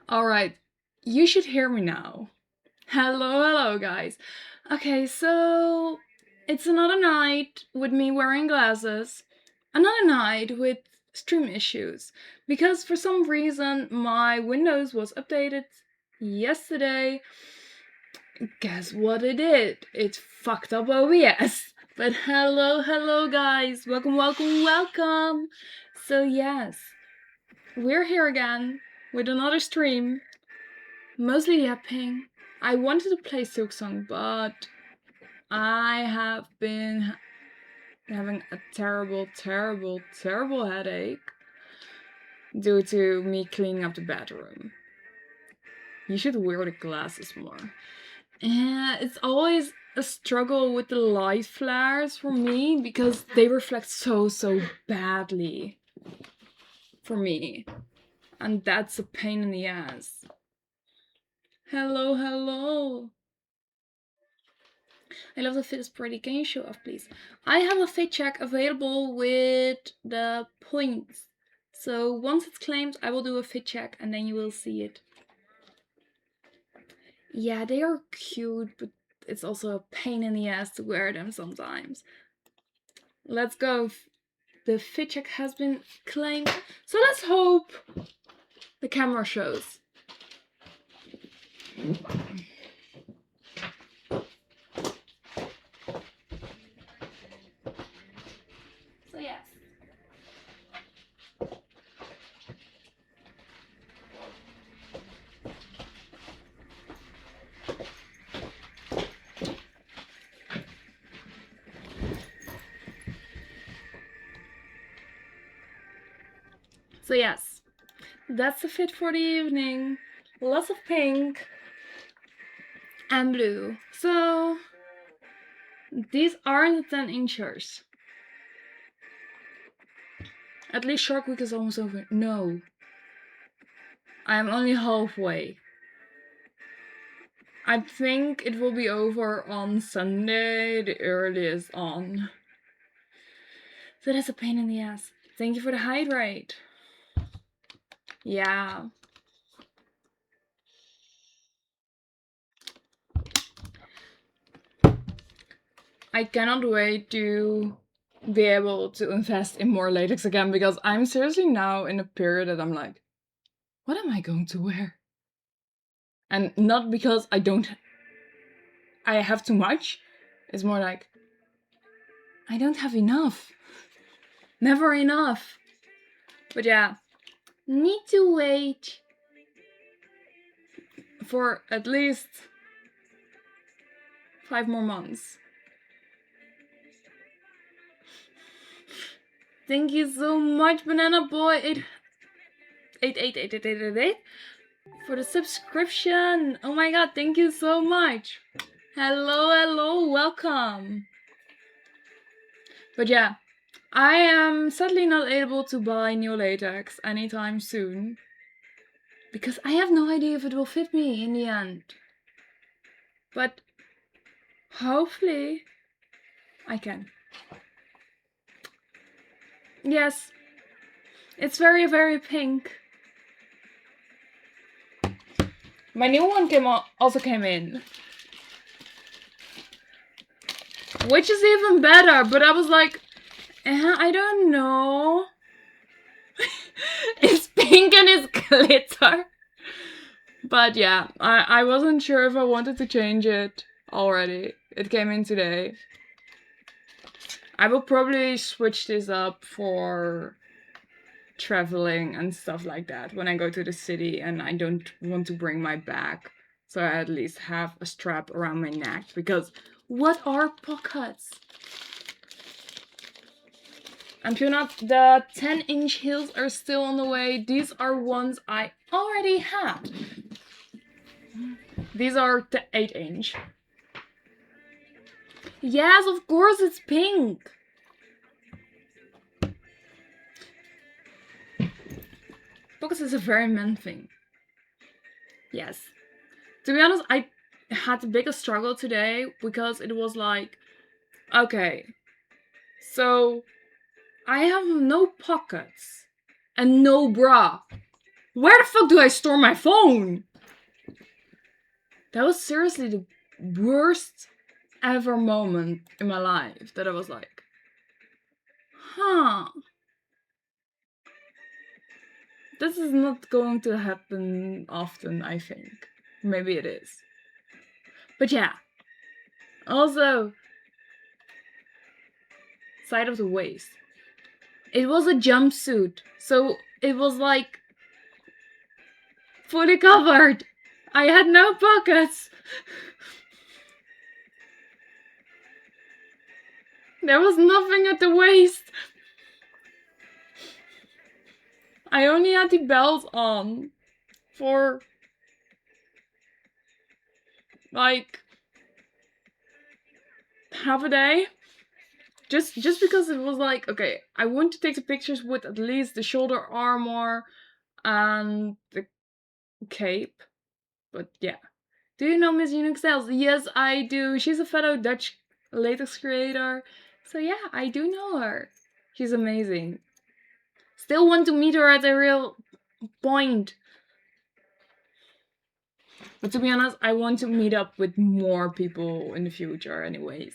Alright, you should hear me now. Hello, guys. Okay, so it's another night with me wearing glasses. Another night with stream issues. Because for some reason my Windows was updated yesterday. Guess what it did? It fucked up OBS. But hello, guys. Welcome. So, yes, we're here again with another stream. Mostly yapping. I wanted to play Silk Song, but I have been having a terrible headache due to me cleaning up the bedroom. You should wear the glasses more. And it's always a struggle with the light flares for me because they reflect so badly for me. And that's a pain in the ass. Hello. I love the fit is pretty. Can you show off, please? I have a fit check available with the points. So once it's claimed, I will do a fit check and then you will see it. Yeah, they are cute, but it's also a pain in the ass to wear them sometimes. Let's go. The fit check has been claimed. So let's hope the camera shows. So yes. So yes, that's the fit for the evening. Lots of pink and blue. So these aren't 10 inchers. At least Shark Week is almost over. No. I am only halfway. I think it will be over on Sunday, the earliest on. So that's a pain in the ass. Thank you for the hydrate. Yeah. I cannot wait to be able to invest in more latex again because I'm seriously now in a period that I'm like, what am I going to wear? And not because I have too much. It's more like, I don't have enough. Never enough. But yeah, need to wait for at least 5 more months. Thank you so much, Banana Boy 8888888 for the subscription. Oh my god, thank you so much. Hello, welcome. But yeah, I am sadly not able to buy new latex anytime soon because I have no idea if it will fit me in the end. But hopefully I can. Yes, it's very pink. My new one also came in, which is even better, but I was like, I don't know. It's pink and it's glitter. But yeah, I wasn't sure if I wanted to change it already. It came in today. I will probably switch this up for traveling and stuff like that when I go to the city and I don't want to bring my bag. So I at least have a strap around my neck because what are pockets? And Fiona, the 10-inch heels are still on the way. These are ones I already had. These are the 8-inch. Yes, of course it's pink. Pockets is a very men thing. Yes. To be honest, I had the biggest struggle today because it was like, okay, so I have no pockets and no bra. Where the fuck do I store my phone? That was seriously the worst ever moment in my life that I was like, huh. This is not going to happen often, I think. Maybe it is. But yeah. Also, side of the waist. It was a jumpsuit, so it was like fully covered. I had no pockets. There was nothing at the waist. I only had the belt on for like half a day. Just because it was like, okay, I want to take the pictures with at least the shoulder armor and the cape. But yeah. Do you know Miss Unix Sales? Yes, I do. She's a fellow Dutch latex creator. So yeah, I do know her. She's amazing. Still want to meet her at a real point. But to be honest, I want to meet up with more people in the future anyways.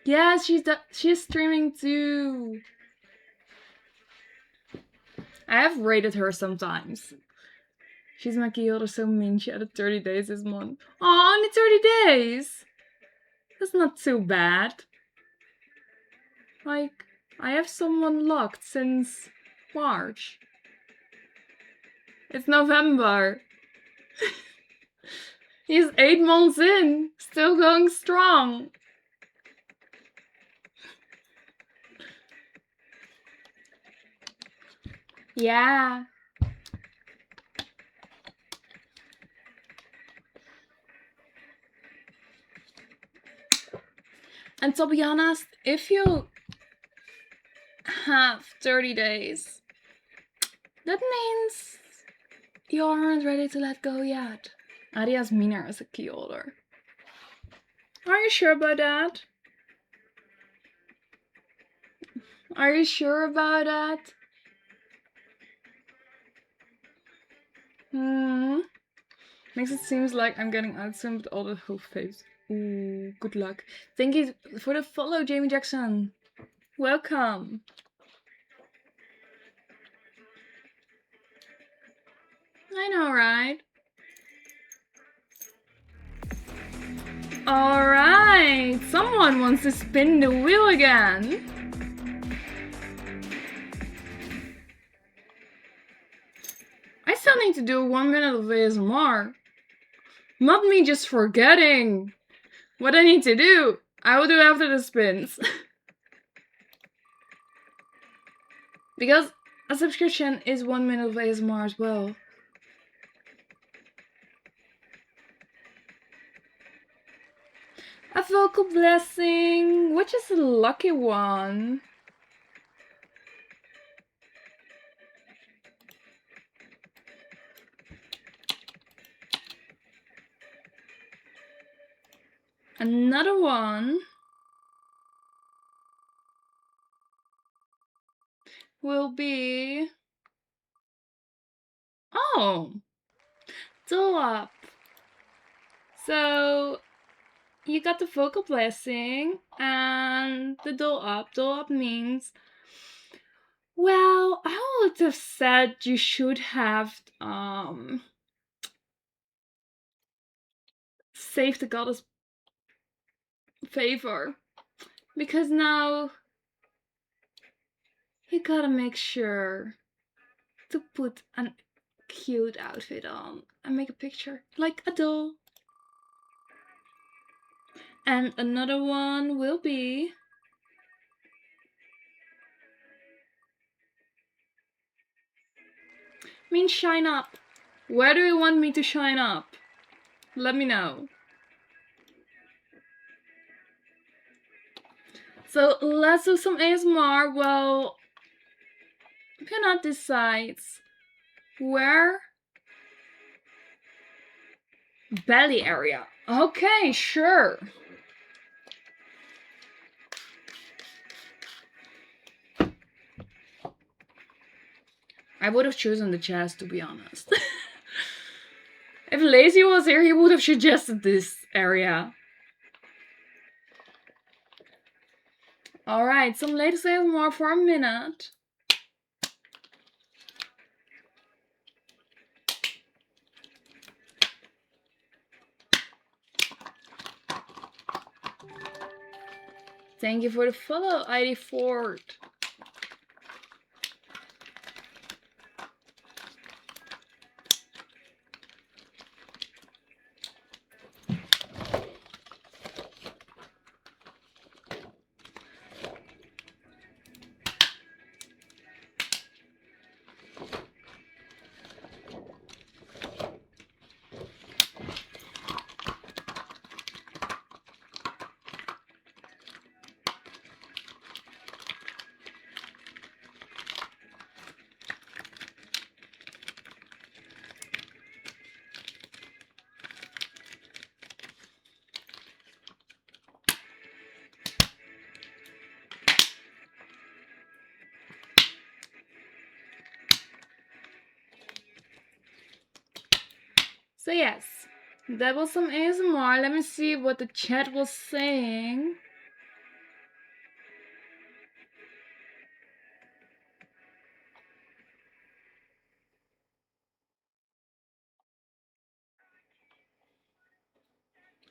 Yeah, she's streaming too. I have rated her sometimes. She's my keyholder, so mean. She added 30 days this month. Aw, only 30 days! That's not too bad. Like, I have someone locked since March. It's November. He's 8 months in, still going strong. Yeah. And to be honest, if you have 30 days, that means you aren't ready to let go yet. Adias Mina is a key holder. Are you sure about that? Are you sure about that? Makes it seems like I'm getting out soon with all the hope face. Ooh, good luck. Thank you for the follow, Jamie Jackson. Welcome. I know, right? Alright, someone wants to spin the wheel again. I still need to do 1 minute of ASMR. Not me just forgetting what I need to do. I will do after the spins. Because a subscription is 1 minute of ASMR as well. A vocal blessing, which is a lucky one. Another one will be... Oh! Doll up. So, you got the vocal blessing and the doll up. Doll up means... Well, I would have said you should have, saved the goddess favor. Because now you gotta make sure to put a cute outfit on and make a picture like a doll. And another one will be... means shine up. Where do you want me to shine up? Let me know. So let's do some ASMR while Pinot decides where. Belly area. Okay, sure. I would have chosen the chest, to be honest. If Lazy was here, he would have suggested this area. Alright, some latest ASMR for a minute. Thank you for the follow, ID Ford. So yes, that was some ASMR. Let me see what the chat was saying.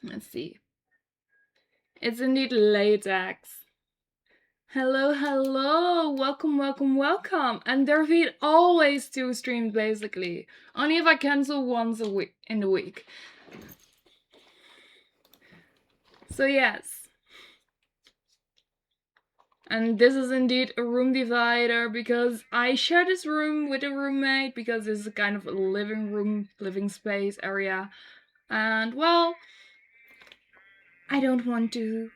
Let's see. It's indeed latex. Hello, hello, welcome, welcome, welcome. And there will always 2 streams basically. Only if I cancel once a week in the week. So yes. And this is indeed a room divider because I share this room with a roommate because this is a kind of a living space area. And well, I don't want to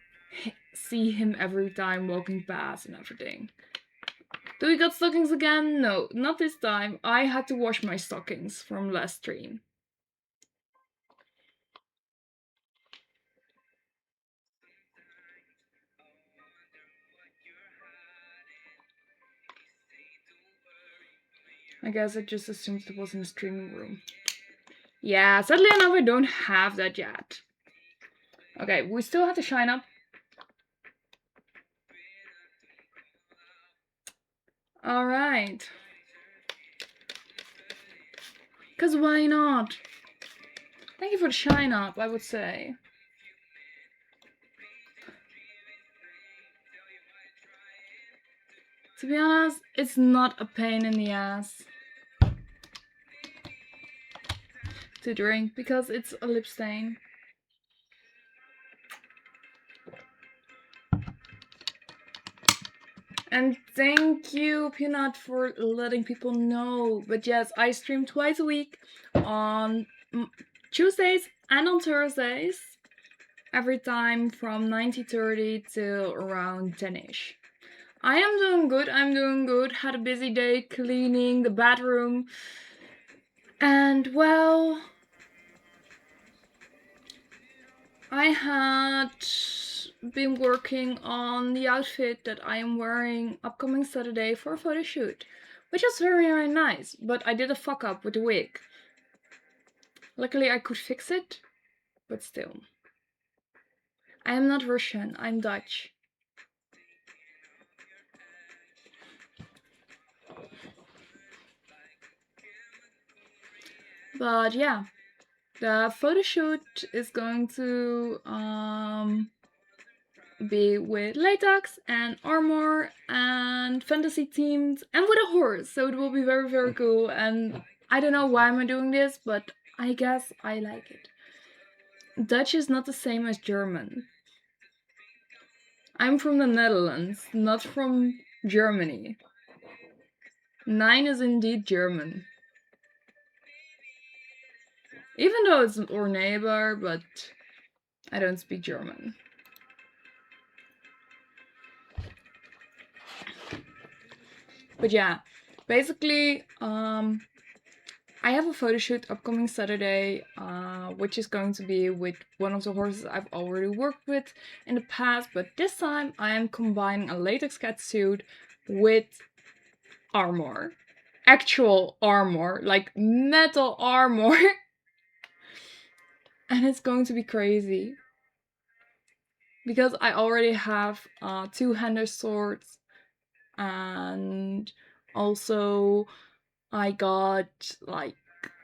see him every time walking past and everything. Do we got stockings again? No, not this time. I had to wash my stockings from last stream. I guess I just assumed it was in the streaming room. Yeah, sadly enough, I don't have that yet. Okay, we still have to shine up. Alright. Because why not? Thank you for the shine up, I would say. To be honest, it's not a pain in the ass to drink because it's a lip stain. And thank you, Peanut, for letting people know. But yes, I stream twice a week on Tuesdays and on Thursdays. Every time from 9:30 till around 10ish. I am doing good, I'm doing good. Had a busy day cleaning the bathroom. And well, I had been working on the outfit that I am wearing upcoming Saturday for a photo shoot, which is very, very nice, but I did a fuck up with the wig. Luckily I could fix it, but still. I am not Russian, I'm Dutch. But yeah, the photo shoot is going to be with latex and armor and fantasy themed and with a horse, so it will be very, very cool. And I don't know why I'm doing this, but I guess I like it. Dutch is not the same as German. I'm from the Netherlands, not from Germany. 9 is indeed German. Even though it's our neighbor, but I don't speak German. But yeah, basically, I have a photo shoot upcoming Saturday, which is going to be with one of the horses I've already worked with in the past, but this time I am combining a latex cat suit with armor. actual armor, like metal armor. And it's going to be crazy. Because I already have two-handed swords, and also I got like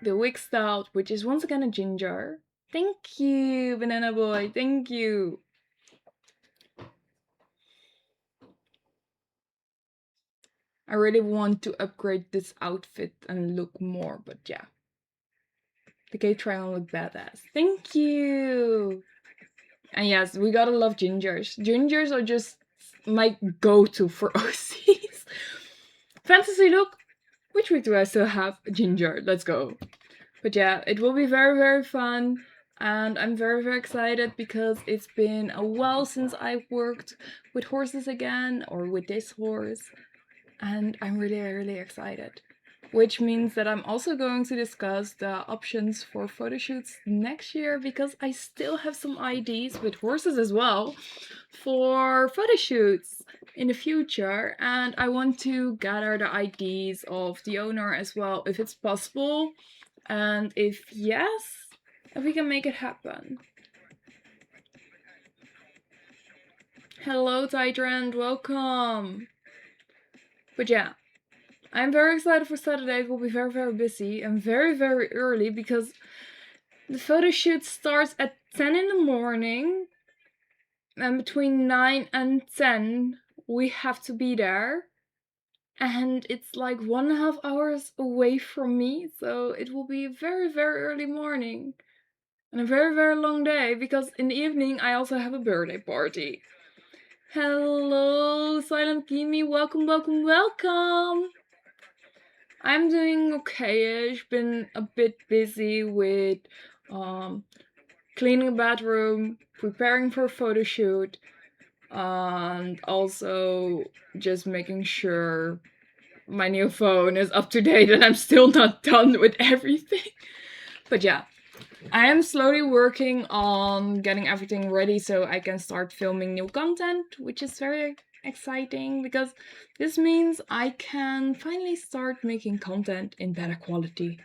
the Wick Stout, which is once again a ginger. Thank you, Banana Boy, thank you. I really want to upgrade this outfit and look more, but yeah. The cake triangle look badass. Thank you! And yes, we gotta love gingers. Gingers are just my go-to for OCs. Fantasy look? Which week do I still have? Ginger, let's go. But yeah, it will be very, very fun. And I'm very, very excited because it's been a while since I've worked with horses again, or with this horse. And I'm really, really excited. Which means that I'm also going to discuss the options for photo shoots next year, because I still have some ideas with horses as well for photo shoots in the future, and I want to gather the ideas of the owner as well, if it's possible, and if yes, if we can make it happen. Hello Tydrand, welcome! But yeah, I'm very excited for Saturday. It will be very, very busy and very, very early, because the photo shoot starts at 10 in the morning, and between 9 and 10 we have to be there. And it's like 1.5 hours away from me, so it will be a very, very early morning. And a very, very long day, because in the evening I also have a birthday party. Hello, Silent Gimme, welcome, welcome, welcome! I'm doing okay-ish, been a bit busy with cleaning a bathroom, preparing for a photo shoot, and also just making sure my new phone is up to date and I'm still not done with everything. But yeah, I am slowly working on getting everything ready so I can start filming new content, which is very exciting, because this means I can finally start making content in better quality.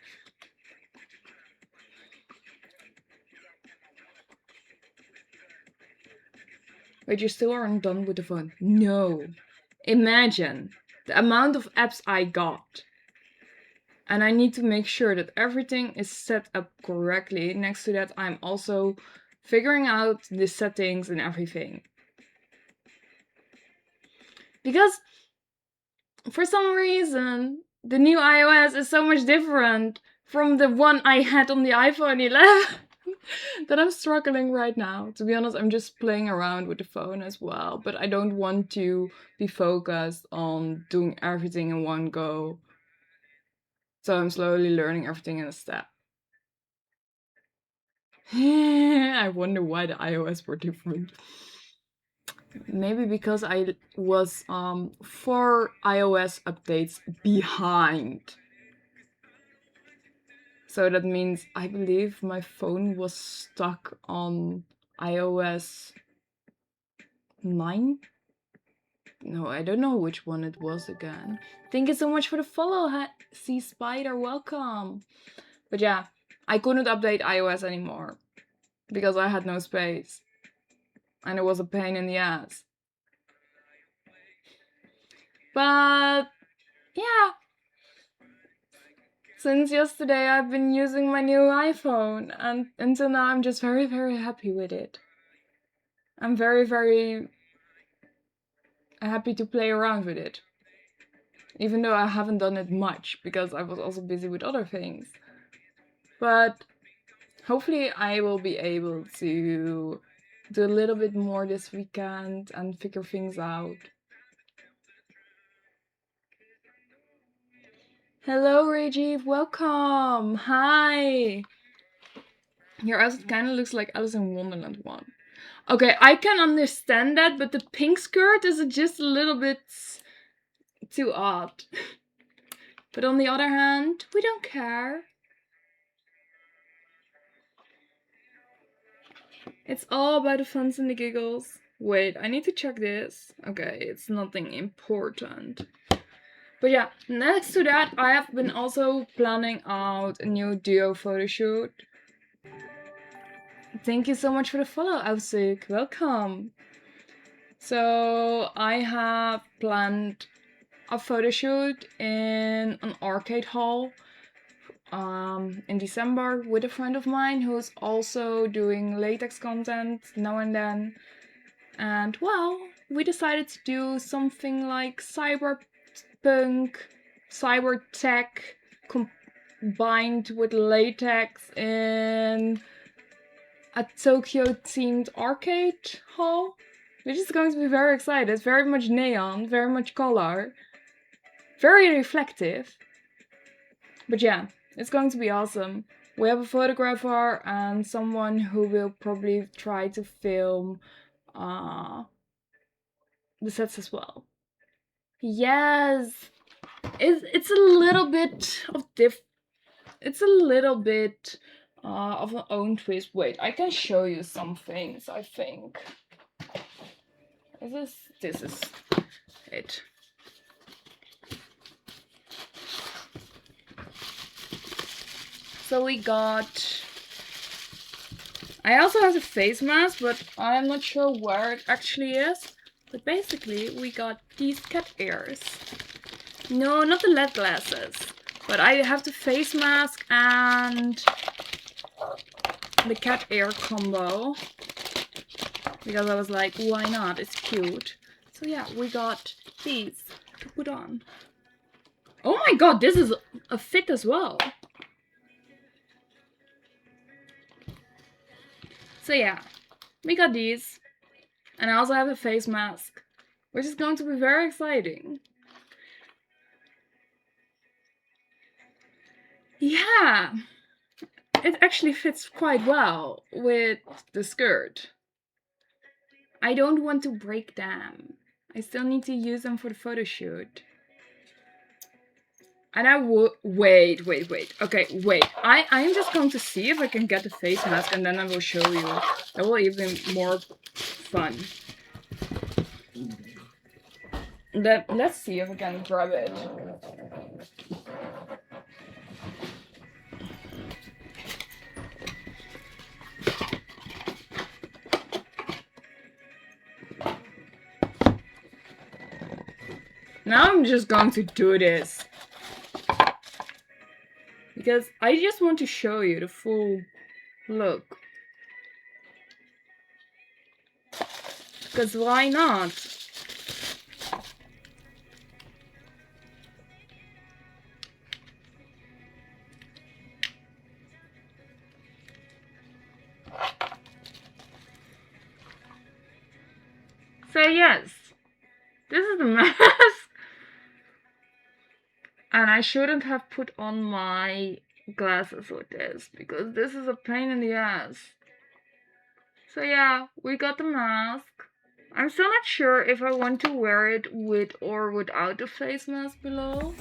Wait, you still aren't done with the phone? No. Imagine the amount of apps I got. And I need to make sure that everything is set up correctly. Next to that, I'm also figuring out the settings and everything. Because for some reason, the new iOS is so much different from the one I had on the iPhone 11 that I'm struggling right now. To be honest, I'm just playing around with the phone as well, but I don't want to be focused on doing everything in one go. So I'm slowly learning everything in a step. I wonder why the iOS were different. Maybe because I was 4 iOS updates behind. So that means I believe my phone was stuck on iOS 9? No, I don't know which one it was again. Thank you so much for the follow, Sea Spider, welcome! But yeah, I couldn't update iOS anymore because I had no space. And it was a pain in the ass. But yeah, since yesterday I've been using my new iPhone, and until now I'm just very, very happy with it. I'm very, very happy to play around with it. Even though I haven't done it much, because I was also busy with other things. But hopefully I will be able to do a little bit more this weekend and figure things out. Hello Rajiv, welcome! Hi! Your outfit kind of looks like Alice in Wonderland one. Okay, I can understand that, but the pink skirt is just a little bit too odd. But on the other hand, we don't care. It's all about the funs and the giggles. Wait, I need to check this. Okay, it's nothing important. But yeah, next to that, I have been also planning out a new duo photo shoot. Thank you so much for the follow, Ausik. Welcome. So I have planned a photo shoot in an arcade hall in December with a friend of mine who's also doing latex content now and then. And well, we decided to do something like cyberpunk, cyber tech combined with latex in a Tokyo themed arcade hall, which is going to be very exciting. It's very much neon, very much color, very reflective. But yeah, it's going to be awesome. We have a photographer and someone who will probably try to film the sets as well. Yes, it's a little bit of it's a little bit of an own twist. Wait, I can show you some things, I think. This is it. So we got... I also have a face mask, but I'm not sure where it actually is. But basically, we got these cat ears. No, not the LED glasses. But I have the face mask and the cat ear combo. Because I was like, why not? It's cute. So yeah, we got these to put on. Oh my god, this is a fit as well. So yeah, we got these. And I also have a face mask, which is going to be very exciting. Yeah, it actually fits quite well with the skirt. I don't want to break them. I still need to use them for the photo shoot. And I will... Wait. Okay, wait. I am just going to see if I can get the face mask and then I will show you. That will even more fun. Let's see if I can grab it. Now I'm just going to do this. Because I just want to show you the full look. Because why not? So yes, this is the mask. And I shouldn't have put on my glasses with this, because this is a pain in the ass. So yeah, we got the mask. I'm still not sure if I want to wear it with or without the face mask below.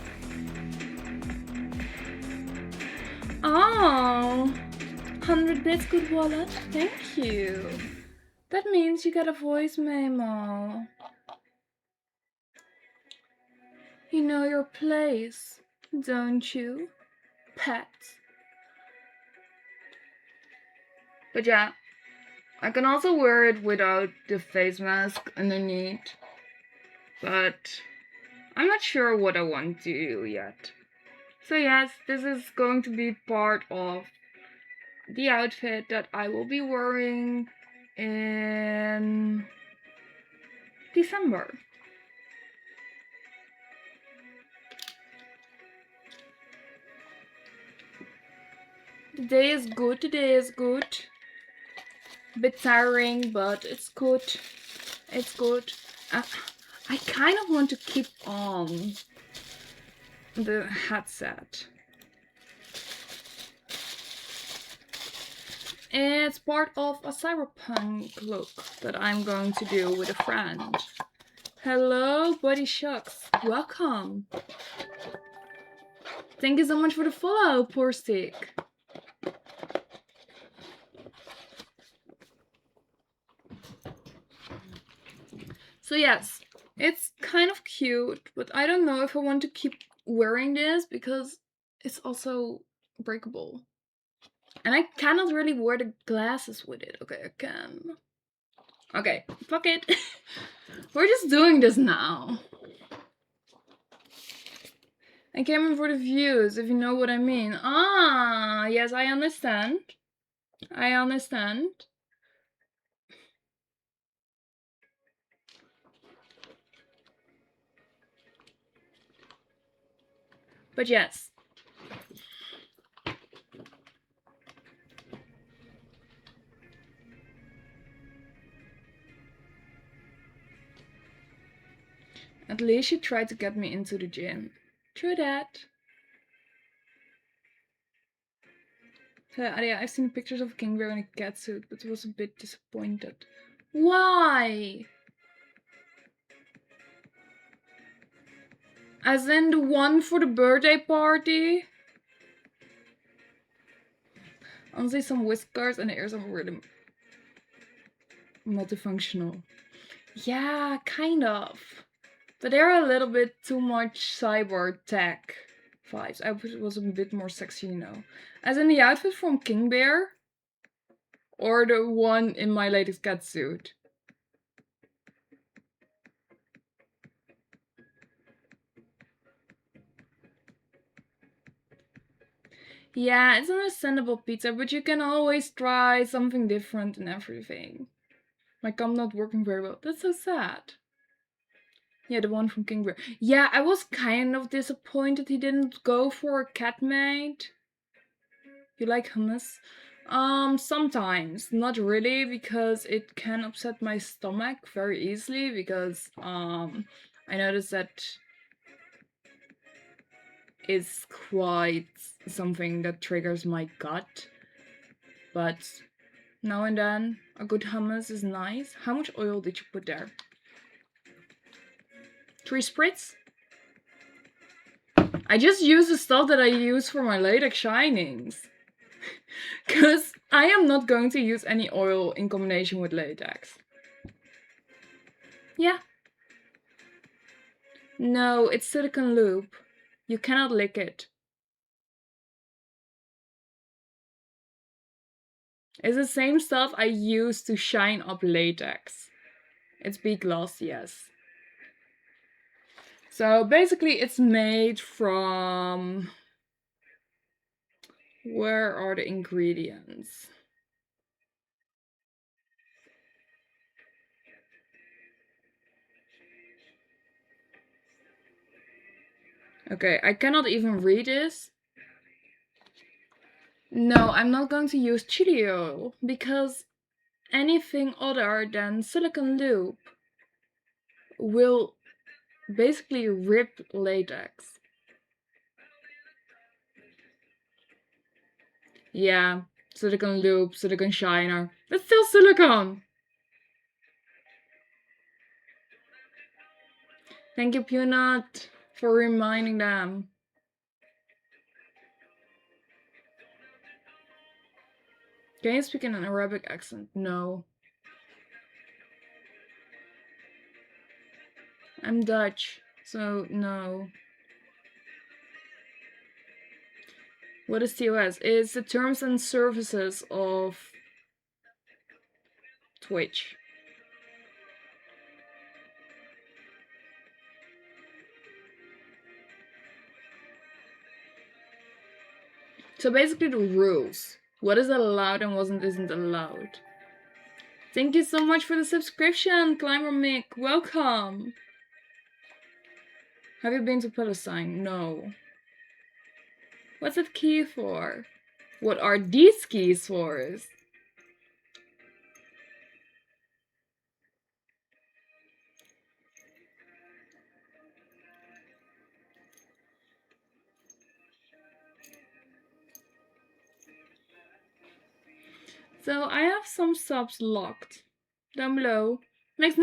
Oh, 100 bits, good wallet. Thank you. That means you got a voice memo. You know your place, don't you, pet? But yeah, I can also wear it without the face mask underneath. But I'm not sure what I want to do yet. So yes, this is going to be part of the outfit that I will be wearing in December. The day is good. A bit tiring, but it's good. It's good. I kind of want to keep on the headset. It's part of a cyberpunk look that I'm going to do with a friend. Hello, Body Shucks. Welcome. Thank you so much for the follow, poor stick. So yes, It's kind of cute, but I don't know if I want to keep wearing this because it's also breakable. And I cannot really wear the glasses with it. Okay, I can. Okay, fuck it. We're just doing this now. I came in for the views, if you know what I mean. Ah, yes, I understand. I understand. But yes. At least she tried to get me into the gym. True that. Yeah, I've seen pictures of King Bear in a catsuit, but was a bit disappointed. Why? As in the one for the birthday party? Honestly, some whiskers and the ears are really multifunctional. Yeah, kind of. But they're a little bit too much cyber tech vibes. I wish it was a bit more sexy, you know. As in the outfit from King Bear? Or the one in my latest catsuit? Yeah, it's understandable, pizza, but you can always try something different and everything. My gum not working very well. That's so sad. Yeah, the one from King Bear. Yeah, I was kind of disappointed he didn't go for a cat maid. You like hummus? Sometimes. Not really, because it can upset my stomach very easily, because, I noticed that it's quite something that triggers my gut. But now and then, a good hummus is nice. How much oil did you put there? 3 spritz? I just use the stuff that I use for my latex shinings. Because I am not going to use any oil in combination with latex. Yeah. No, it's silicone lube. You cannot lick it. It's the same stuff I use to shine up latex. It's big gloss, yes. So basically it's made from... Where are the ingredients? Okay, I cannot even read this. No, I'm not going to use chili oil, because anything other than silicone lube will basically rip latex. Yeah, silicone lube, silicone shiner. It's still silicone! Thank you, Peanut, for reminding them. Can you speak in an Arabic accent? No. I'm Dutch, so no. What is TOS? It's the terms and services of Twitch. So basically the rules. What is allowed and what isn't allowed. Thank you so much for the subscription, Climber Mick. Welcome. Have you been to Palestine? No. What's that key for? What are these keys for? So I have some subs locked down below. Makes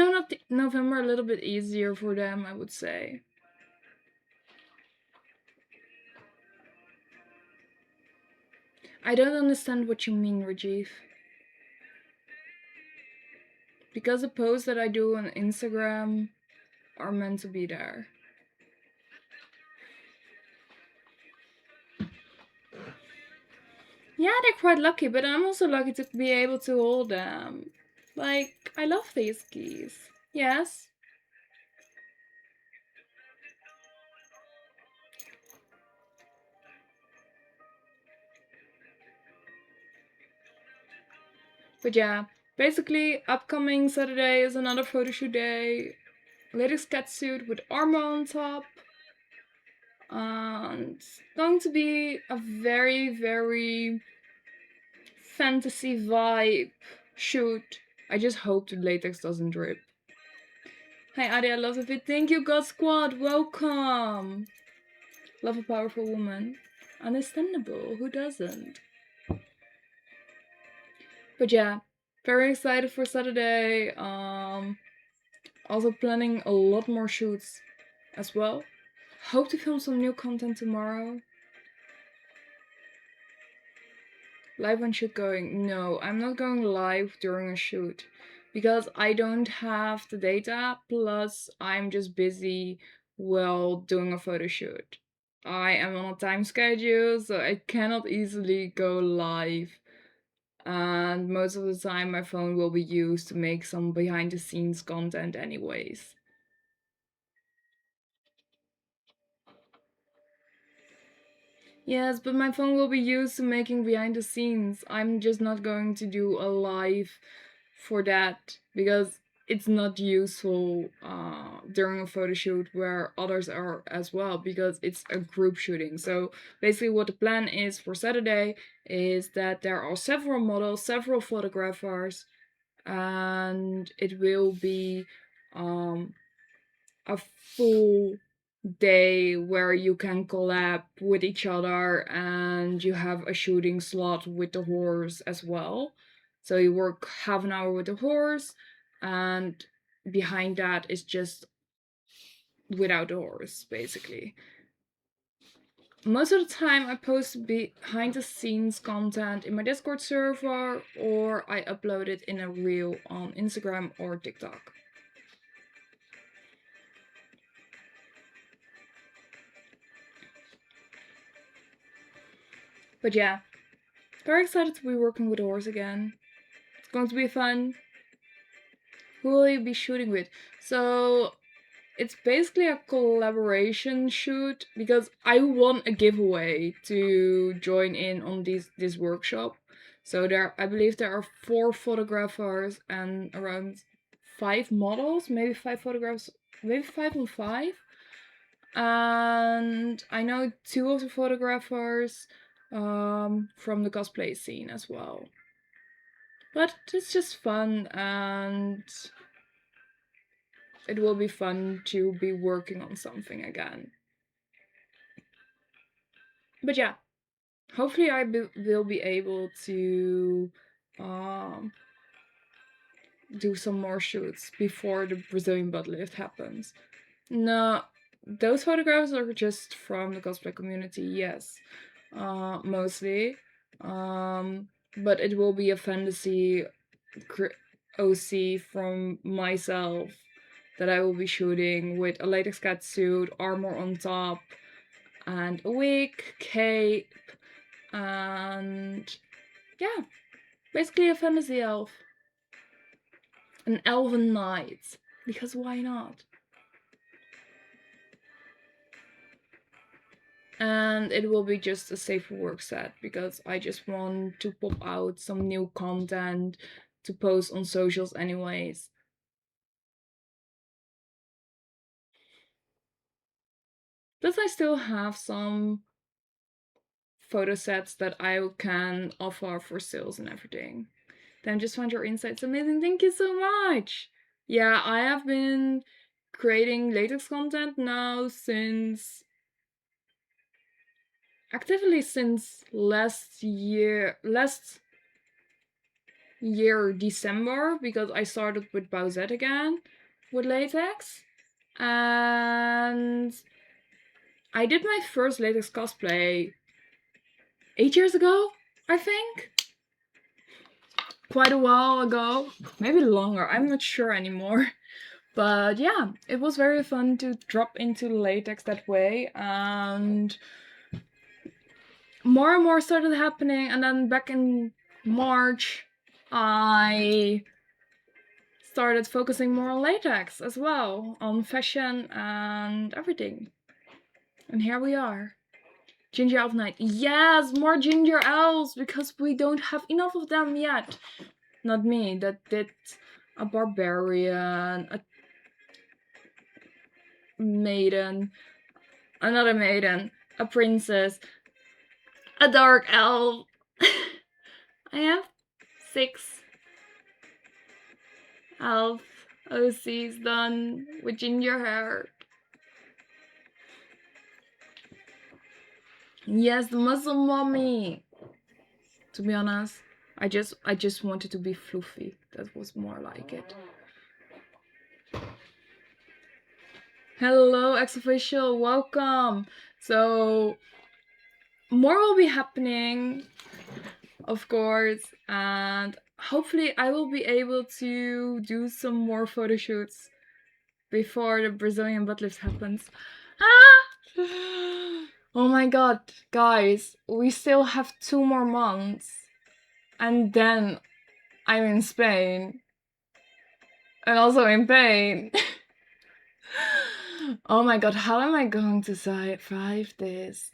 November a little bit easier for them, I would say. I don't understand what you mean, Rajiv. Because the posts that I do on Instagram are meant to be there. Yeah, they're quite lucky, but I'm also lucky to be able to hold them. Like, I love these keys. Yes? But yeah, basically, upcoming Saturday is another photo shoot day. Latex catsuit with armor on top. And it's going to be a very, very fantasy vibe shoot. I just hope the latex doesn't drip. Hi Adi, I love the fit. Thank you, God Squad. Welcome. Love a powerful woman. Understandable. Who doesn't? But yeah, very excited for Saturday. Also planning a lot more shoots as well. Hope to film some new content tomorrow. Live on shoot going? No, I'm not going live during a shoot because I don't have the data, plus I'm just busy while doing a photo shoot. I am on a time schedule, so I cannot easily go live. And most of the time my phone will be used to make some behind the scenes content anyways. Yes, but my phone will be used to making behind the scenes. I'm just not going to do a live for that because it's not useful during a photo shoot where others are as well, because it's a group shooting. So basically what the plan is for Saturday is that there are several models, several photographers, and it will be a full day where you can collab with each other and you have a shooting slot with the horse as well. So you work half an hour with the horse, and behind that is just without the horse, basically. Most of the time I post behind the scenes content in my Discord server, or I upload it in a reel on Instagram or TikTok. But yeah, very excited to be working with the horse again. It's going to be fun. Who will you be shooting with? So it's basically a collaboration shoot because I won a giveaway to join in on this workshop. So I believe there are 4 photographers and around 5 models, maybe 5 photographs, maybe 5 and 5. And I know 2 of the photographers from the cosplay scene as well. But it's just fun, and it will be fun to be working on something again. But yeah, hopefully I will be able to do some more shoots before the Brazilian butt lift happens. No, those photographs are just from the cosplay community, yes, mostly. But it will be a fantasy OC from myself that I will be shooting with a latex cat suit, armor on top, and a wig, cape, and yeah, basically a fantasy elf. An elven knight, because why not? And it will be just a safe work set because I just want to pop out some new content to post on socials anyways. Plus I still have some photo sets that I can offer for sales and everything. Then just find your insights amazing. Thank you so much. Yeah, I have been creating latex content now actively since last year December, because I started with Bowsette again with latex, and I did my first latex cosplay 8 years ago, I think. Quite a while ago, maybe longer, I'm not sure anymore. But yeah, it was very fun to drop into latex that way, and more started happening. And then back in March, I started focusing more on latex as well, on fashion and everything. And here we are. Ginger elf night. Yes, more ginger elves, because we don't have enough of them yet. Not me, that did a barbarian, a maiden, another maiden, a princess, a dark elf. I have 6 elf OCs done with ginger hair. Yes, the muscle mommy. To be honest, I just wanted to be fluffy. That was more like it. Hello, ex-official, welcome. So more will be happening, of course, and hopefully I will be able to do some more photo shoots before the Brazilian butt lift happens. Ah! Oh my god, guys, we still have 2 more months, and then I'm in Spain, and also in pain. Oh my god, how am I going to survive this?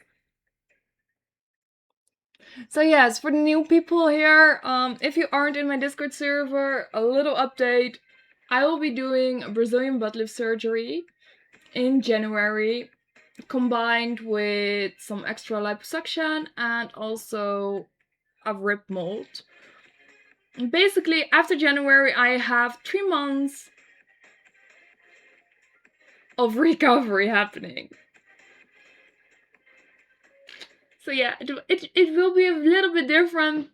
So yes, for the new people here, if you aren't in my Discord server, a little update. I will be doing a Brazilian butt lift surgery in January, combined with some extra liposuction and also a rib mold. Basically, after January, I have 3 months of recovery happening. So yeah, it will be a little bit different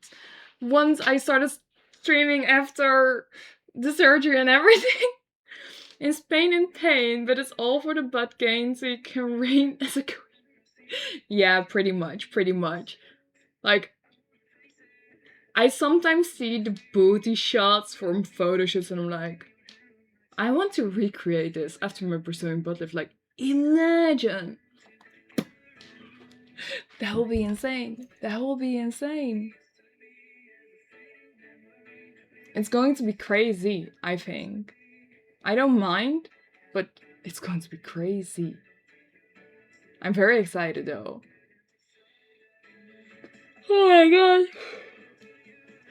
once I started streaming after the surgery and everything. In Spain in pain, but it's all for the butt gain, so you can reign as a queen. Yeah, pretty much. Like, I sometimes see the booty shots from photo shoots and I'm like, I want to recreate this after my Brazilian butt lift. Like, imagine! That will be insane. It's going to be crazy, I think. I don't mind, but it's going to be crazy. I'm very excited though. Oh my god.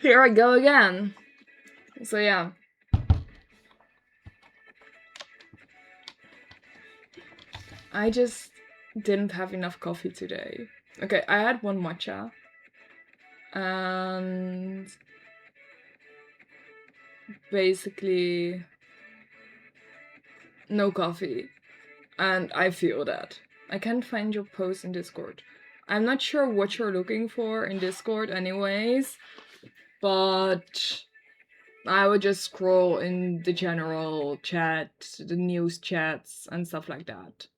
Here I go again. So yeah. I just didn't have enough coffee today. Okay, I had 1 matcha. And basically no coffee. And I feel that. I can't find your post in Discord. I'm not sure what you're looking for in Discord anyways, but I would just scroll in the general chat, the news chats, and stuff like that.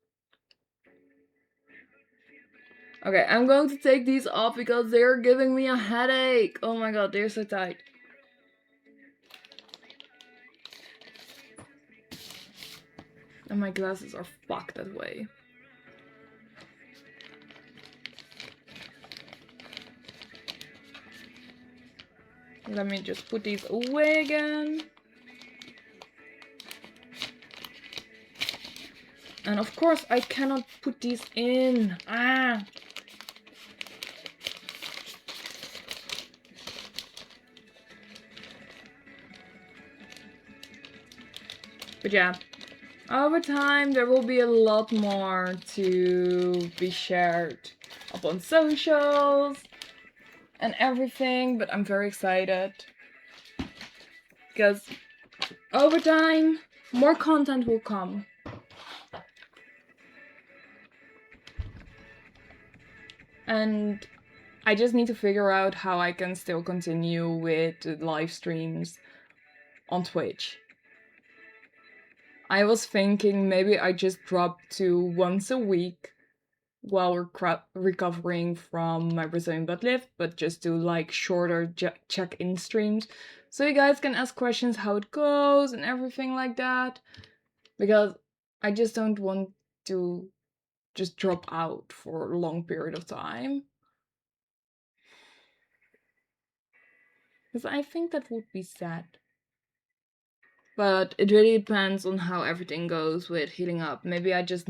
Okay, I'm going to take these off because they're giving me a headache. Oh my god, they're so tight. And my glasses are fucked that way. Let me just put these away again. And of course I cannot put these in. Ah! But yeah, over time there will be a lot more to be shared up on socials and everything, but I'm very excited. Because over time, more content will come. And I just need to figure out how I can still continue with the live streams on Twitch. I was thinking maybe I just drop to once a week while we're recovering from my Brazilian butt lift, but just do like shorter check-in streams so you guys can ask questions how it goes and everything like that. because I just don't want to just drop out for a long period of time. Because I think that would be sad. But it really depends on how everything goes with healing up. Maybe I just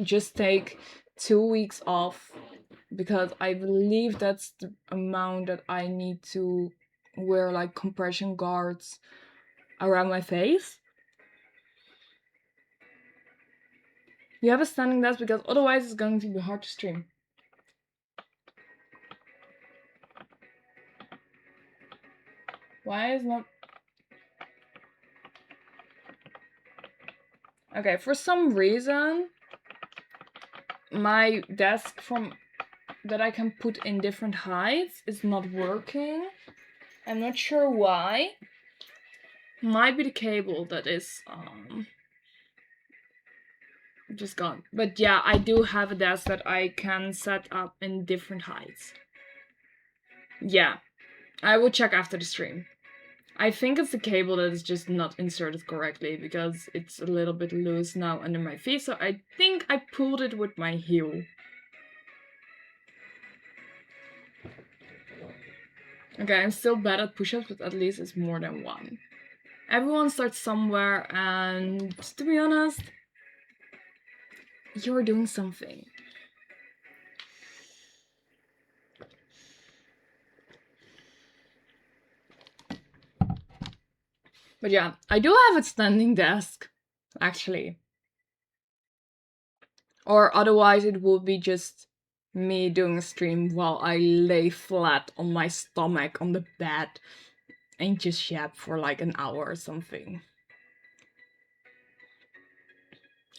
just take 2 weeks off, because I believe that's the amount that I need to wear like compression guards around my face. You have a standing desk because otherwise it's going to be hard to stream. Why is not... Okay, for some reason my desk that I can put in different heights is not working. I'm not sure why. Might be the cable that is just gone. But yeah, I do have a desk that I can set up in different heights. Yeah, I will check after the stream. I think it's the cable that is just not inserted correctly, because it's a little bit loose now under my feet, so I think I pulled it with my heel. Okay, I'm still bad at push-ups, but at least it's more than one. Everyone starts somewhere, and to be honest, you're doing something. But yeah, I do have a standing desk, actually. Or otherwise it would be just me doing a stream while I lay flat on my stomach on the bed and just yap for like an hour or something.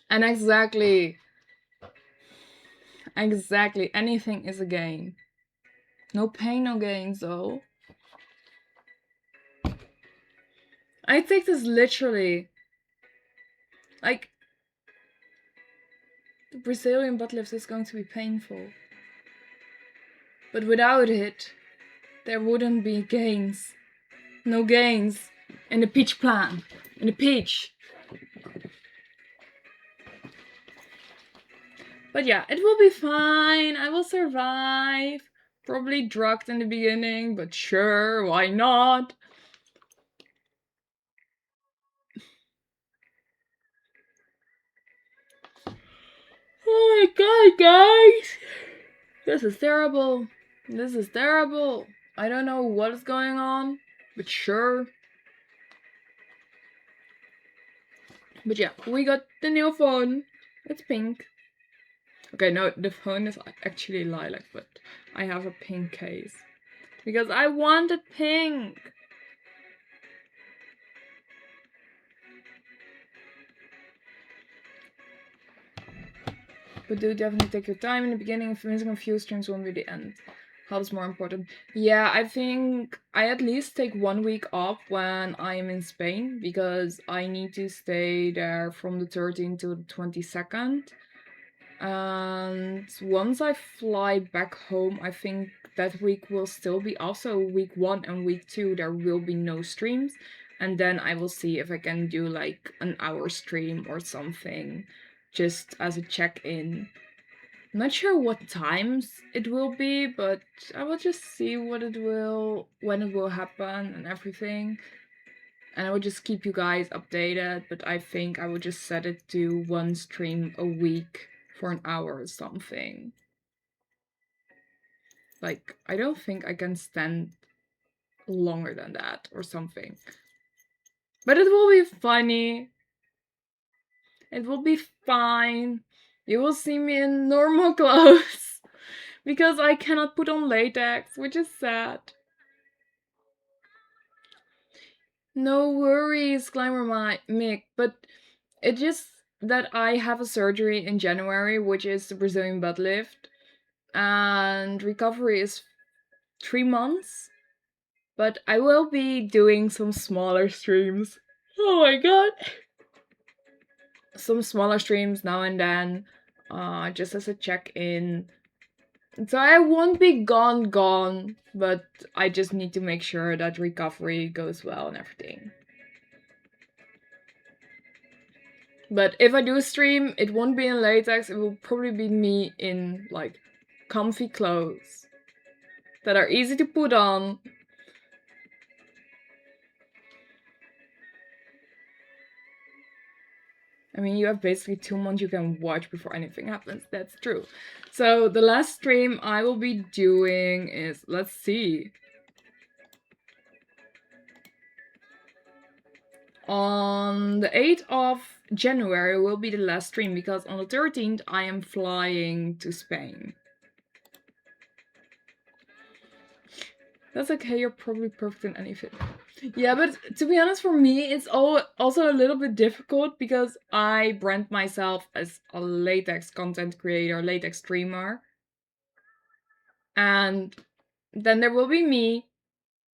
And exactly, anything is a gain. No pain, no gain, though. I take this literally. Like, the Brazilian butt lift is going to be painful. But without it, there wouldn't be gains. No gains in the peach plan. In the peach. But yeah, it will be fine. I will survive. Probably drugged in the beginning, but sure, why not? Oh my god, guys! This is terrible. This is terrible. I don't know what is going on, but sure. But yeah, we got the new phone. It's pink. Okay, no, the phone is actually lilac, but I have a pink case. Because I wanted pink! But do definitely take your time in the beginning. If missing a few streams won't be the end. Health is more important. Yeah, I think I at least take 1 week off when I am in Spain, because I need to stay there from the 13th to the 22nd. And once I fly back home, I think that week will still be also week 1 and week 2. There will be no streams. And then I will see if I can do like an hour stream or something, just as a check-in. I'm not sure what times it will be, but I will just see when it will happen and everything. And I will just keep you guys updated, but I think I will just set it to 1 stream a week for an hour or something. Like, I don't think I can stand longer than that or something. But it will be funny. It will be fine. You will see me in normal clothes. Because I cannot put on latex, which is sad. No worries, Climber Mick, but it's just that I have a surgery in January, which is the Brazilian butt lift, and recovery is 3 months. But I will be doing some smaller streams. Oh my god! Some smaller streams now and then, just as a check-in. So I won't be gone, but I just need to make sure that recovery goes well and everything. But if I do a stream, it won't be in latex, it will probably be me in like comfy clothes that are easy to put on. I mean, you have basically 2 months you can watch before anything happens. That's true. So the last stream I will be doing is, let's see. On the 8th of January will be the last stream, because on the 13th I am flying to Spain. That's okay, you're probably perfect in anything. Yeah, but to be honest, for me, it's also a little bit difficult because I brand myself as a latex content creator, latex streamer. And then there will be me,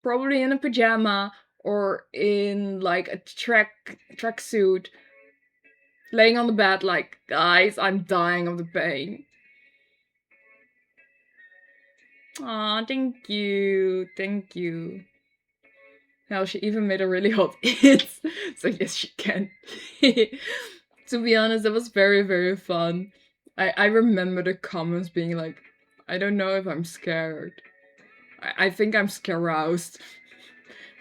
probably in a pajama or in like a tracksuit, laying on the bed like, guys, I'm dying of the pain. Aw, thank you. Thank you. Now she even made a really hot hit, so yes, she can. To be honest, that was very, very fun. I remember the comments being like, I don't know if I'm scared. I think I'm scaroused.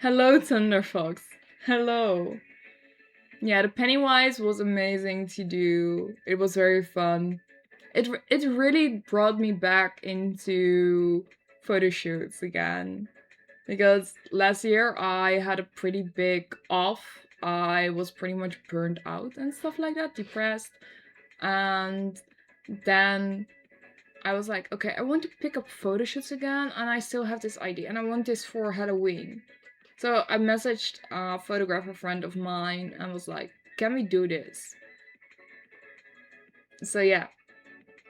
Hello, Thunderfox. Hello. Yeah, the Pennywise was amazing to do. It was very fun. It really brought me back into photo shoots again. Because last year I had a pretty big off. I was pretty much burned out and stuff like that, depressed. And then I was like, okay, I want to pick up photo shoots again, and I still have this idea, and I want this for Halloween. So I messaged a photographer friend of mine and was like, can we do this? So yeah,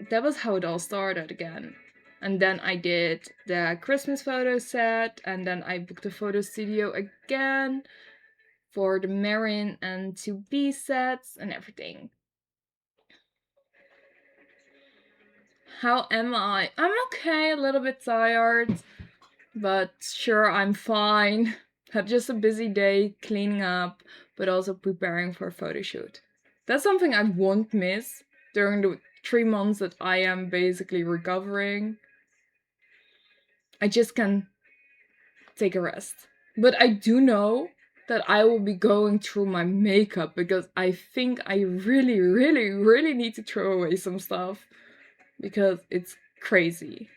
that was how it all started again. And then I did the Christmas photo set, and then I booked a photo studio again for the Marin and 2B sets and everything. How am I? I'm okay, a little bit tired, but sure, I'm fine. Had just a busy day cleaning up, but also preparing for a photo shoot. That's something I won't miss during the 3 months that I am basically recovering. I just can take a rest. But I do know that I will be going through my makeup because I think I really, really, really need to throw away some stuff because it's crazy.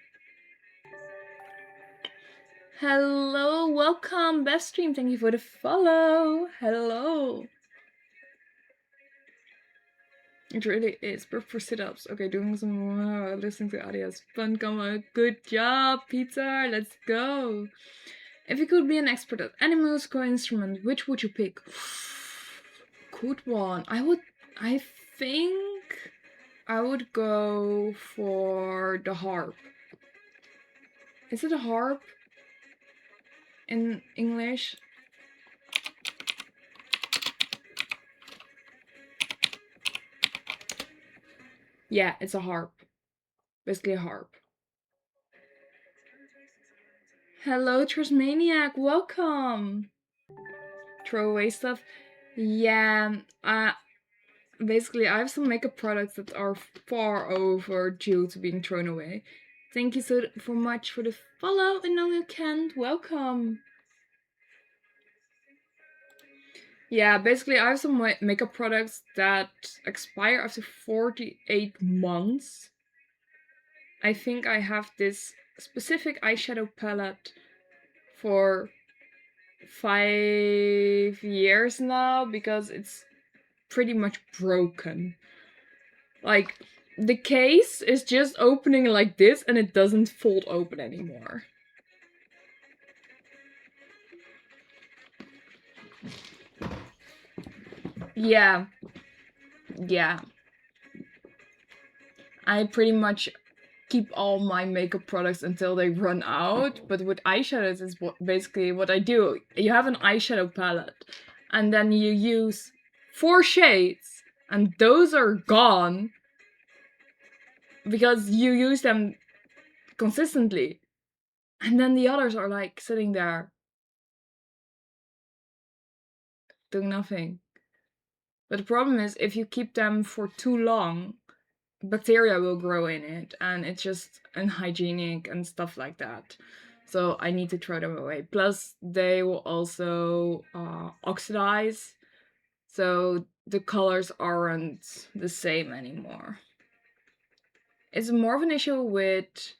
Hello, welcome, best stream. Thank you for the follow. Hello. It really is. Prep for sit-ups. Okay, doing some more, listening to audios. Fun, come. Good job, Peter. Let's go. If you could be an expert at any musical instrument, which would you pick? Good one. I think I would go for the harp. Is it a harp in English? Yeah, it's a harp. Basically a harp. Hello, Trustmaniac. Welcome. Throw away stuff. Yeah, basically I have some makeup products that are far overdue to being thrown away. Thank you so much for the follow, and now you can't. Welcome. Yeah, basically I have some makeup products that expire after 48 months. I think I have this specific eyeshadow palette for 5 years now because it's pretty much broken. Like, the case is just opening like this and it doesn't fold open anymore. Yeah. Yeah. I pretty much keep all my makeup products until they run out, but with eyeshadows is basically what I do. You have an eyeshadow palette, and then you use 4 shades, and those are gone because you use them consistently. And then the others are like sitting there doing nothing. But the problem is, if you keep them for too long, bacteria will grow in it, and it's just unhygienic and stuff like that. So I need to throw them away. Plus, they will also oxidize, so the colors aren't the same anymore. It's more of an issue with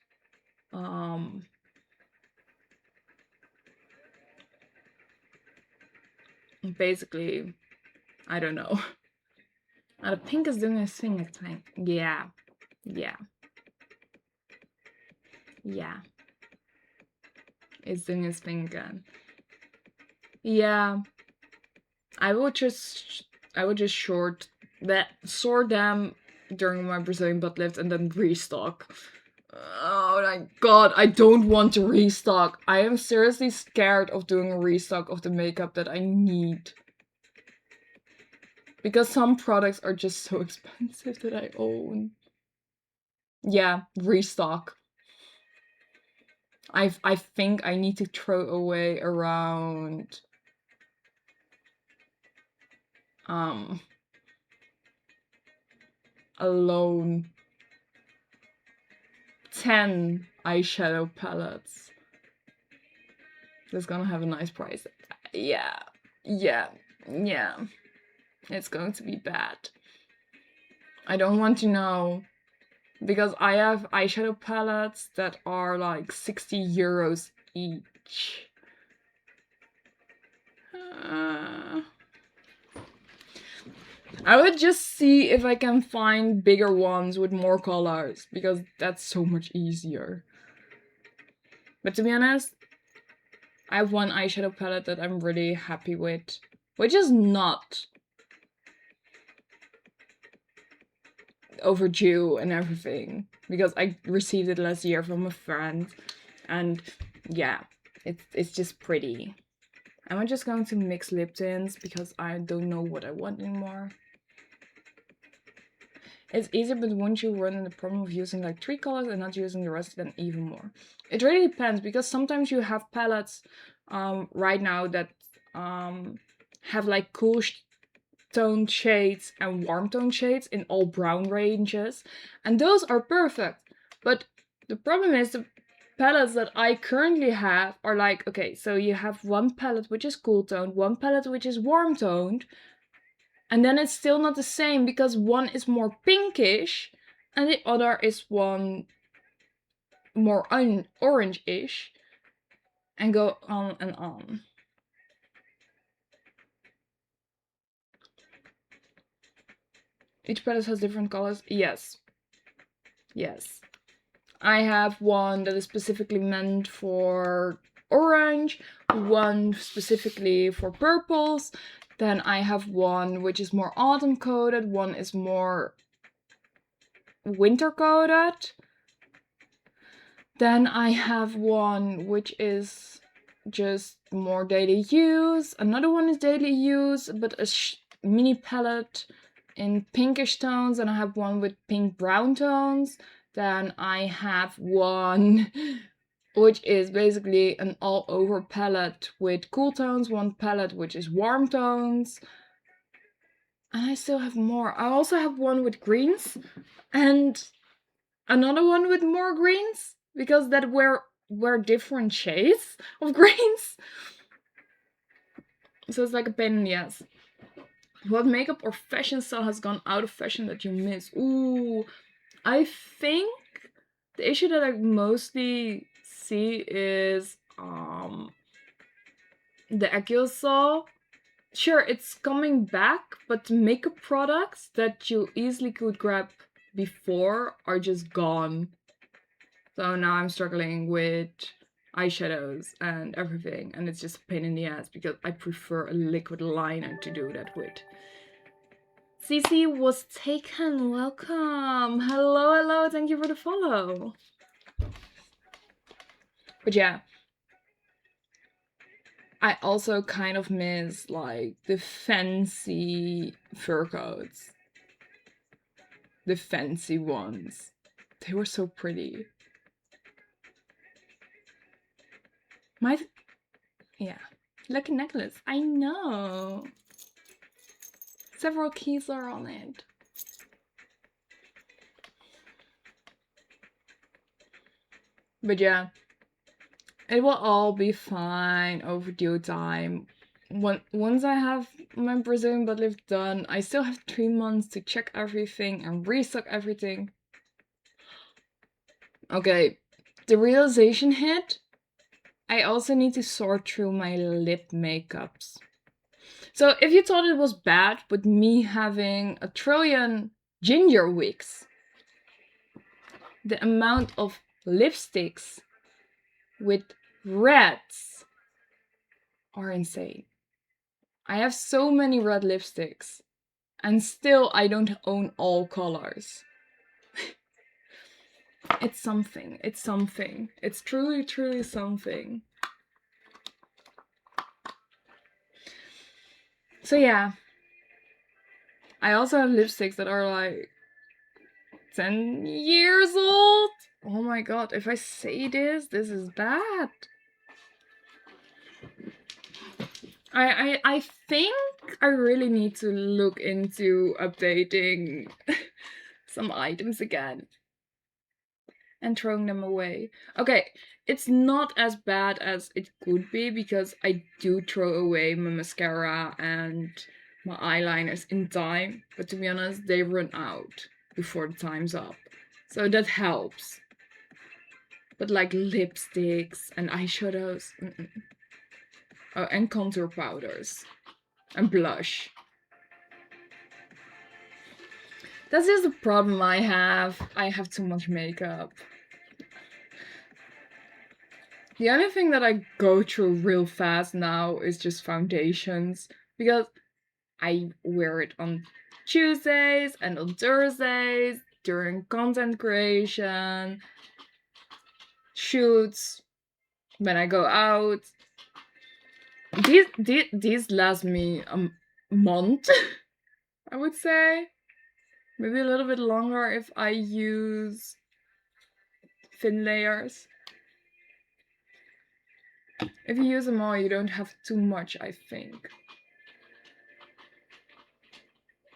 basically, I don't know. The pink is doing its thing, I think. Yeah. It's doing its thing again. Yeah. I would just sort them during my Brazilian butt lift and then restock. Oh my god, I don't want to restock. I am seriously scared of doing a restock of the makeup that I need. Because some products are just so expensive that I own. Yeah, restock. I think I need to throw away around alone 10 eyeshadow palettes. That's gonna have a nice price. Yeah. It's going to be bad. I don't want to know, because I have eyeshadow palettes that are like 60 euros each. I would just see if I can find bigger ones with more colors, because that's so much easier. But to be honest, I have one eyeshadow palette that I'm really happy with, which is not overdue and everything, because I received it last year from a friend, and yeah, it's just pretty. I'm just going to mix lip tints because I don't know what I want anymore. It's easier, but once you run into the problem of using like 3 colors and not using the rest, then even more. It really depends, because sometimes you have palettes right now that have like cool toned shades and warm toned shades in all brown ranges, and those are perfect. But the problem is, the palettes that I currently have are like, okay, so you have one palette which is cool toned, one palette which is warm toned, and then it's still not the same, because one is more pinkish and the other is one more orange-ish, and go on and on. Each palette has different colors. Yes. I have one that is specifically meant for orange, one specifically for purples. Then I have one which is more autumn coated, one is more winter coated. Then I have one which is just more daily use. Another one is daily use, but a mini palette in pinkish tones. And I have one with pink brown tones. Then I have one which is basically an all-over palette with cool tones, one palette which is warm tones. And I still have more. I also have one with greens and another one with more greens, because that were different shades of greens. So it's like a pain in the ass. What makeup or fashion style has gone out of fashion that you miss? Ooh, I think the issue that I mostly see is the Acusaw. Sure, it's coming back, but makeup products that you easily could grab before are just gone. So now I'm struggling with eyeshadows and everything, and it's just a pain in the ass because I prefer a liquid liner to do that with. Cece was taken. Welcome. Hello, thank you for the follow. But yeah, I also kind of miss like the fancy fur coats. The fancy ones. They were so pretty. Yeah. Lucky necklace. I know. several keys are on it. But yeah, it will all be fine over due time. Once I have my Brazilian butt lift done, I still have 3 months to check everything and restock everything. Okay, the realization hit. I also need to sort through my lip makeups. So if you thought it was bad with me having a trillion ginger wigs, the amount of lipsticks with reds are insane. I have so many red lipsticks, and still I don't own all colors. It's something. It's something. It's truly, truly something. So yeah. I also have lipsticks that are like 10 years old. Oh my god, if I say this is bad. I think I really need to look into updating some items again and throwing them away. Okay, it's not as bad as it could be because I do throw away my mascara and my eyeliners in time, but to be honest, they run out before the time's up. So that helps. But like lipsticks and eyeshadows, oh, and contour powders and blush. That's just the problem I have. I have too much makeup. The only thing that I go through real fast now is just foundations, because I wear it on Tuesdays and on Thursdays during content creation, shoots, when I go out. These last me a month, I would say. Maybe a little bit longer if I use thin layers. If you use them all, you don't have too much, I think.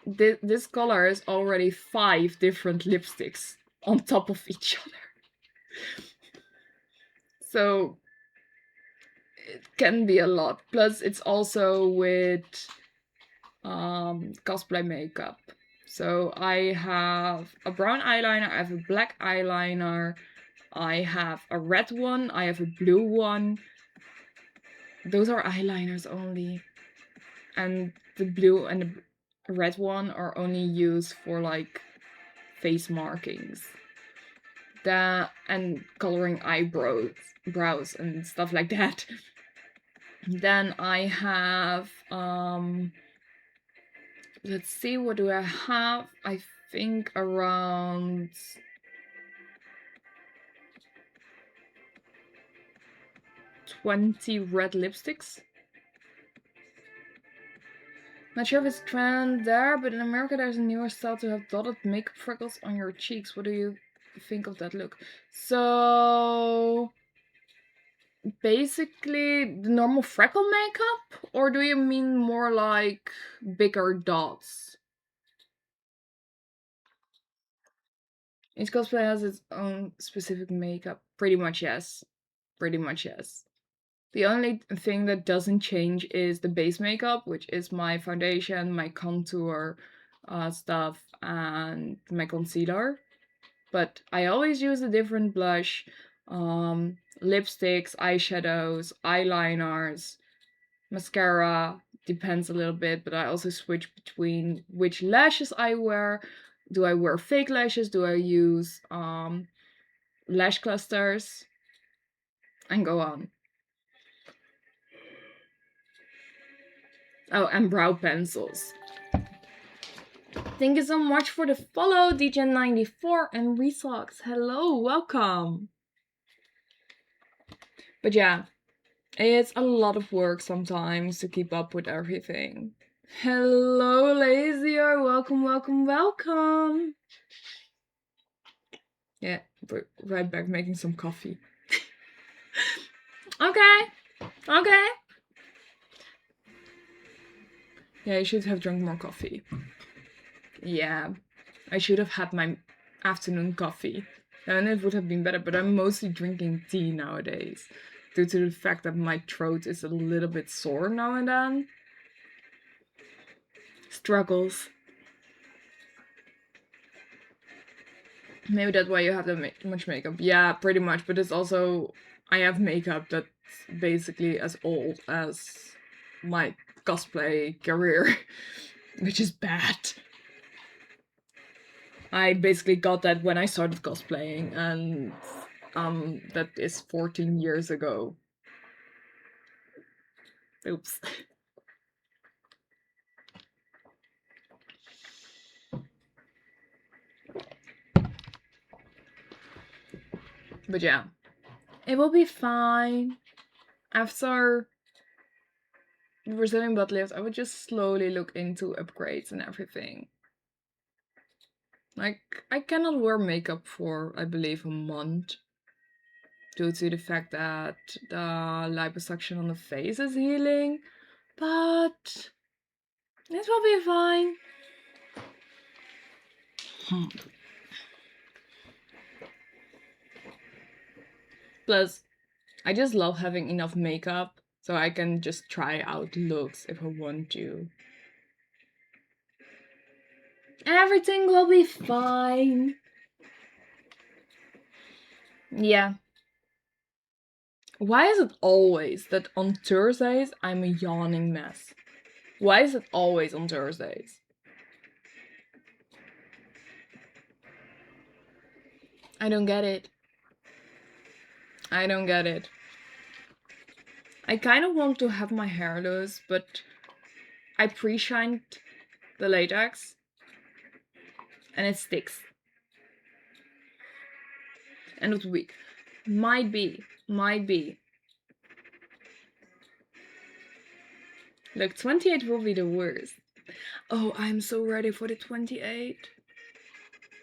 This color is already 5 different lipsticks on top of each other. So it can be a lot. Plus it's also with cosplay makeup. So I have a brown eyeliner, I have a black eyeliner, I have a red one, I have a blue one. Those are eyeliners only. And the blue and the red one are only used for like face markings. And coloring brows and stuff like that. Then I have let's see, what do I have? I think around 20 red lipsticks. Not sure if it's trend there, but in America there's a newer style to have dotted makeup freckles on your cheeks. What do you think of that look? So basically the normal freckle makeup, or do you mean more like bigger dots? Each cosplay has its own specific makeup. Pretty much yes. Pretty much yes. The only thing that doesn't change is the base makeup, which is my foundation, my contour stuff, and my concealer. But I always use a different blush, lipsticks, eyeshadows, eyeliners, mascara. Depends a little bit, but I also switch between which lashes I wear. Do I wear fake lashes? Do I use lash clusters? And go on. Oh, and brow pencils. Thank you so much for the follow, DJ94 and Resocks. Hello, welcome. But yeah, it's a lot of work sometimes to keep up with everything. Hello, Lazier. Welcome, welcome, welcome. Yeah, we're right back making some coffee. Okay. Yeah, I should have drunk more coffee. Yeah, I should have had my afternoon coffee. Then it would have been better, but I'm mostly drinking tea nowadays due to the fact that my throat is a little bit sore now and then. Struggles. Maybe that's why you have that much makeup. Yeah, pretty much, but it's also, I have makeup that's basically as old as my cosplay career, which is bad. I basically got that when I started cosplaying, and that is 14 years ago. Oops. But yeah, it will be fine. After the Brazilian butt lift, I would just slowly look into upgrades and everything. Like, I cannot wear makeup for, I believe, a month due to the fact that the liposuction on the face is healing, but it will be fine. Plus, I just love having enough makeup so I can just try out looks if I want to. Everything will be fine. Yeah. Why is it always that on Thursdays I'm a yawning mess? Why is it always on Thursdays? I don't get it. I don't get it. I kind of want to have my hair loose, but I pre-shined the latex and it sticks. End of the week. Might be. Look, 28 will be the worst. Oh, I'm so ready for the 28.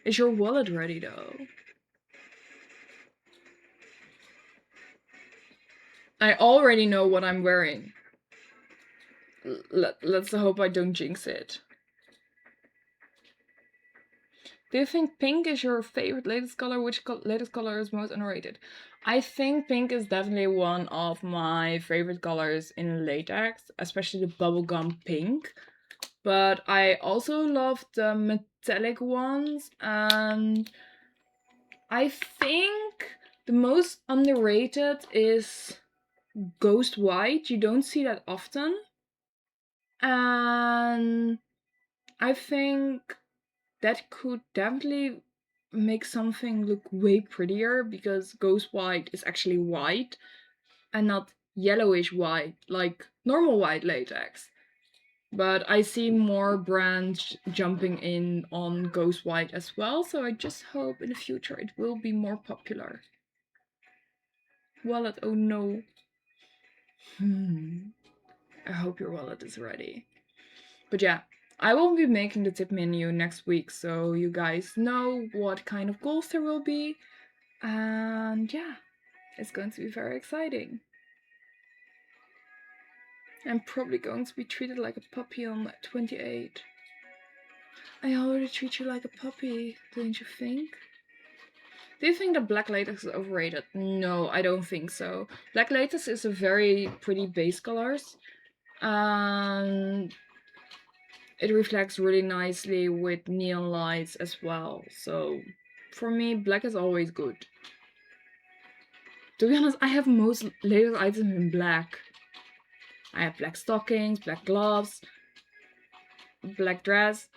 Is your wallet ready though? I already know what I'm wearing. Let's hope I don't jinx it. Do you think pink is your favorite latest color? Which latest color is most underrated? I think pink is definitely one of my favorite colors in latex, especially the bubblegum pink. But I also love the metallic ones, and I think the most underrated is Ghost White. You don't see that often. And I think that could definitely make something look way prettier because Ghost White is actually white and not yellowish white like normal white latex. But I see more brands jumping in on Ghost White as well, so I just hope in the future it will be more popular. Wallet, oh no. I hope your wallet is ready. But yeah, I will be making the tip menu next week, so you guys know what kind of goals there will be. And yeah, it's going to be very exciting. I'm probably going to be treated like a puppy on 28. I already treat you like a puppy, don't you think? Do you think that black latex is overrated? No, I don't think so. Black latex is a very pretty base colors. And it reflects really nicely with neon lights as well. So for me, black is always good. To be honest, I have most latex items in black. I have black stockings, black gloves, black dress.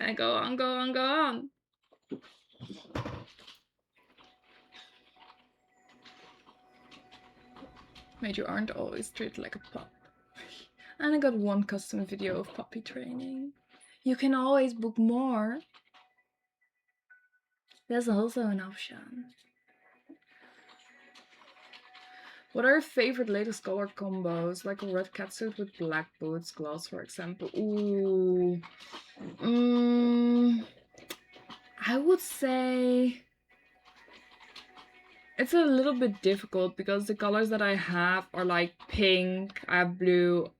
And go on. Made you aren't always treated like a pup. And I got one custom video of puppy training. You can always book more. There's also an option. What are your favorite latest color combos? Like a red catsuit with black boots, gloves, for example. Ooh. I would say it's a little bit difficult because the colors that I have are like pink, I have blue,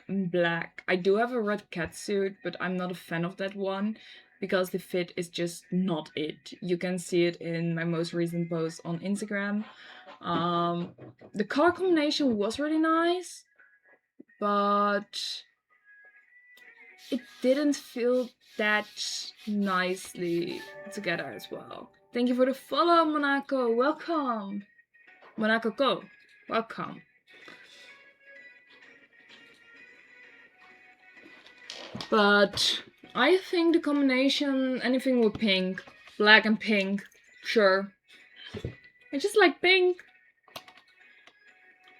black. I do have a red catsuit, but I'm not a fan of that one because the fit is just not it. You can see it in my most recent post on Instagram. The color combination was really nice, but it didn't feel that nicely together as well. Thank you for the follow, Monaco. Welcome. Monaco, go. Welcome. But I think the combination, anything with pink, black and pink, sure. I just like pink.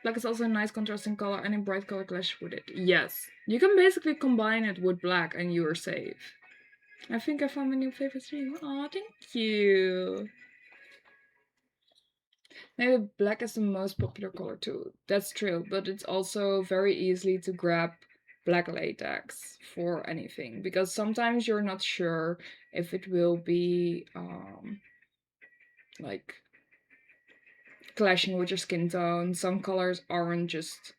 Black is also a nice contrasting color and a bright color clash with it. Yes, you can basically combine it with black and you are safe. I think I found my new favorite stream. Aw, thank you. Maybe black is the most popular color too. That's true, but it's also very easy to grab black latex for anything because sometimes you're not sure if it will be like clashing with your skin tone. Some colors aren't just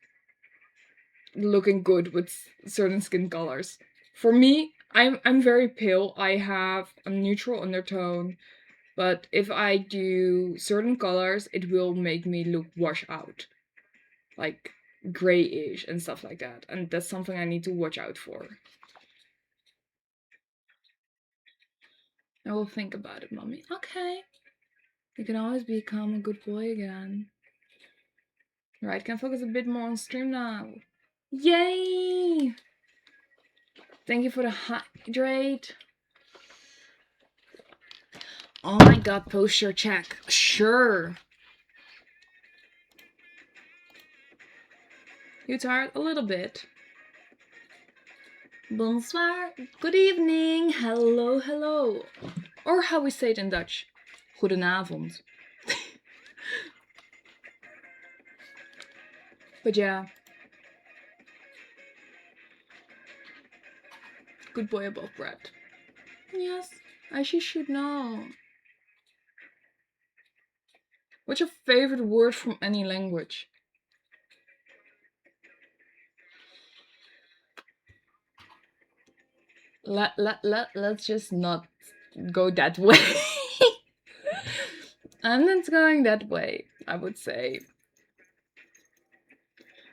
looking good with certain skin colors. For me, I'm very pale. I have a neutral undertone, but if I do certain colors, it will make me look washed out, like grayish and stuff like that. And that's something I need to watch out for. I will think about it, mommy. Okay. You can always become a good boy again. Right, can focus a bit more on stream now. Yay! Thank you for the hydrate. Oh my god, posture check. Sure. You tired? A little bit. Bonsoir. Good evening. Hello, hello. Or how we say it in Dutch. Goedenavond. But yeah. Good boy above bread. Yes, as you should know. What's your favorite word from any language? Let's just not go that way. I'm not going that way, I would say.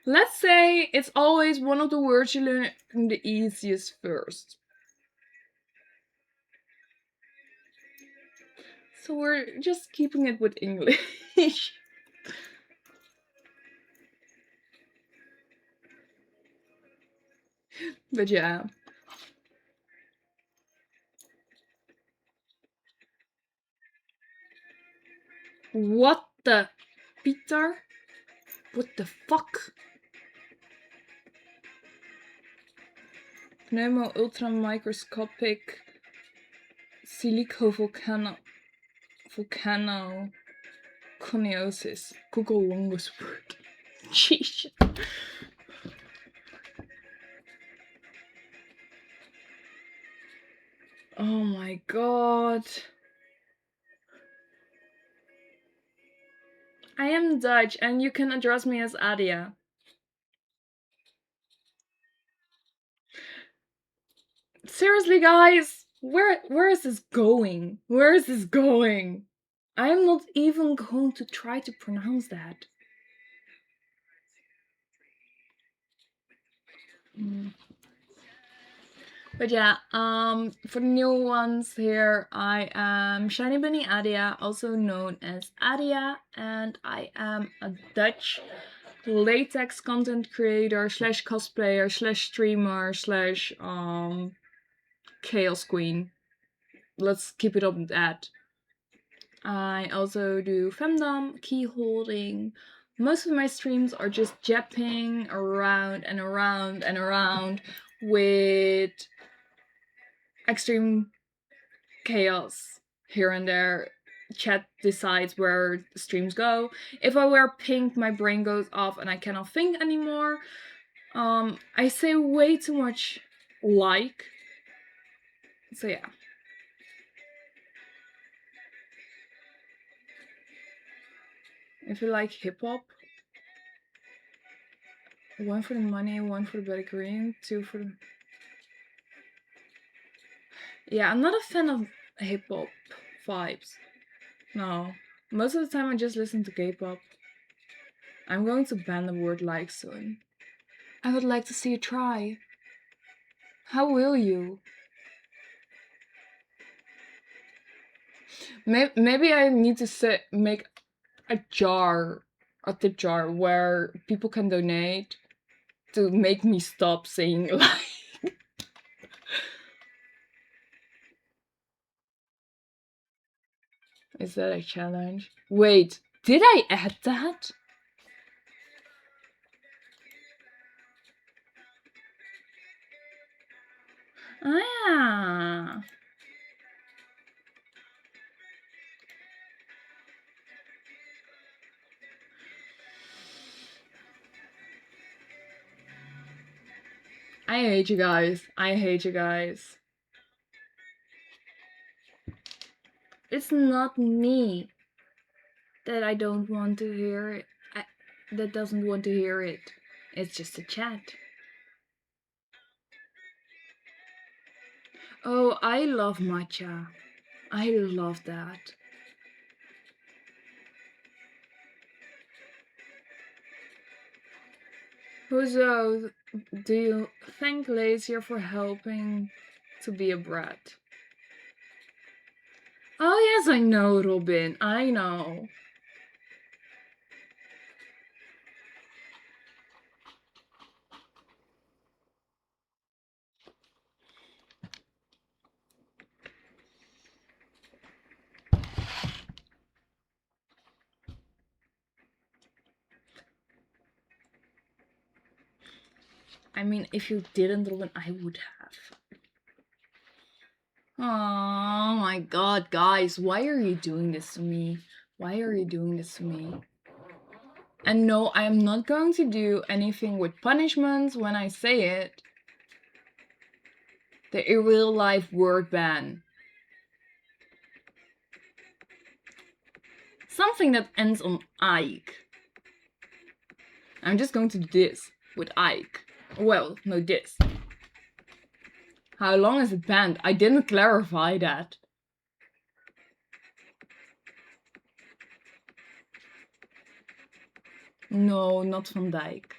Let's say it's always one of the words you learn the easiest first. So we're just keeping it with English. But yeah. What the? Peter? What the fuck? Pneumo ultramicroscopic volcano coniosis. Google longest word. Jeez. Oh my god. I am Dutch and you can address me as Adia. Seriously, guys, where is this going? Where is this going? I am not even going to try to pronounce that. But yeah, for the new ones here, I am Shiny Bunny Adia, also known as Adia, and I am a Dutch latex content creator slash cosplayer slash streamer slash chaos queen. Let's keep it up with that. I also do femdom, key holding. Most of my streams are just japping around and around and around with extreme chaos here and there. Chat decides where streams go. If I wear pink, my brain goes off and I cannot think anymore. I say way too much like. So yeah. If you like hip hop, 1 for the money, 1 for the better green, 2 for the... Yeah, I'm not a fan of hip-hop vibes. No. Most of the time I just listen to K-pop. I'm going to ban the word like soon. I would like to see you try. How will you? Maybe I need to make a tip jar where people can donate to make me stop saying like. Is that a challenge? Wait, did I add that? Ah. I hate you guys. I hate you guys. It's not me that I don't want to hear it. That doesn't want to hear it. It's just a chat. Oh, I love matcha. I love that. Huzo, do you thank Lazier for helping to be a brat? Oh yes, I know, Robin. I know. I mean, if you didn't, Robin, I would have. Oh my god, guys, why are you doing this to me? Why are you doing this to me? And no, I am not going to do anything with punishments when I say it. The in real life word ban. Something that ends on Ike. I'm just going to do this with Ike. Well, no, this. How long is it banned? I didn't clarify that. No, not Van Dijk.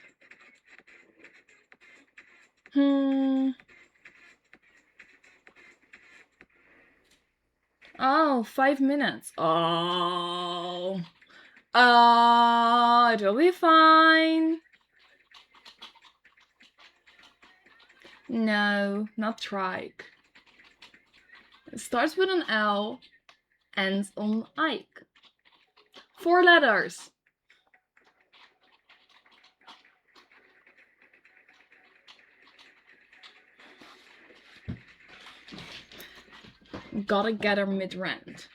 Oh, 5 minutes. Oh. It'll be fine. No, not trike. It starts with an L, ends on Ike. 4 letters. Gotta get her mid-rent.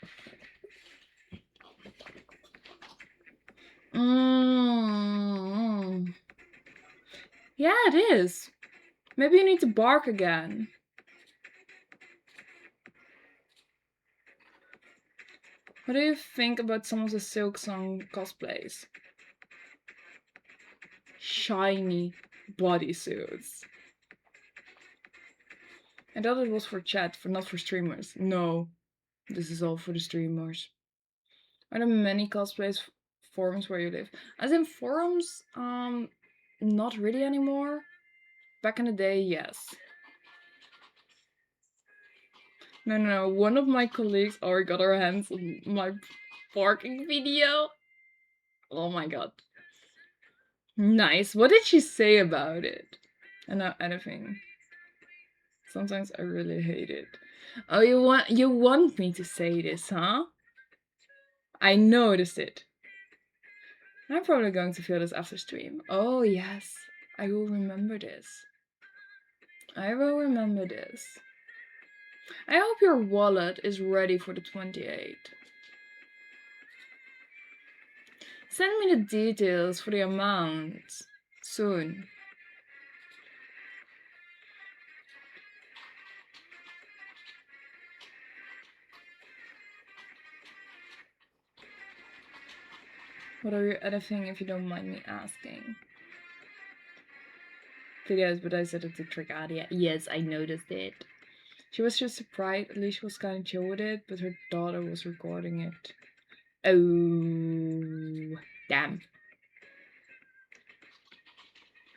Yeah, it is. Maybe you need to bark again. What do you think about some of the Silk Song cosplays? Shiny bodysuits. I thought it was for chat, not for streamers. No, this is all for the streamers. Are there many cosplays forums where you live? As in forums, not really anymore. Back in the day, yes. No. One of my colleagues already got her hands on my barking video. Oh my god. Nice. What did she say about it? And not anything. Sometimes I really hate it. Oh, you want me to say this, huh? I noticed it. I'm probably going to feel this after stream. Oh yes, I will remember this. I will remember this. I hope your wallet is ready for the 28th. Send me the details for the amount soon. What are you editing if you don't mind me asking? videos, but I said it's a trick idea. Yes, I noticed it. She was just surprised. At least she was kind of chill with it, but her daughter was recording it. Oh, damn.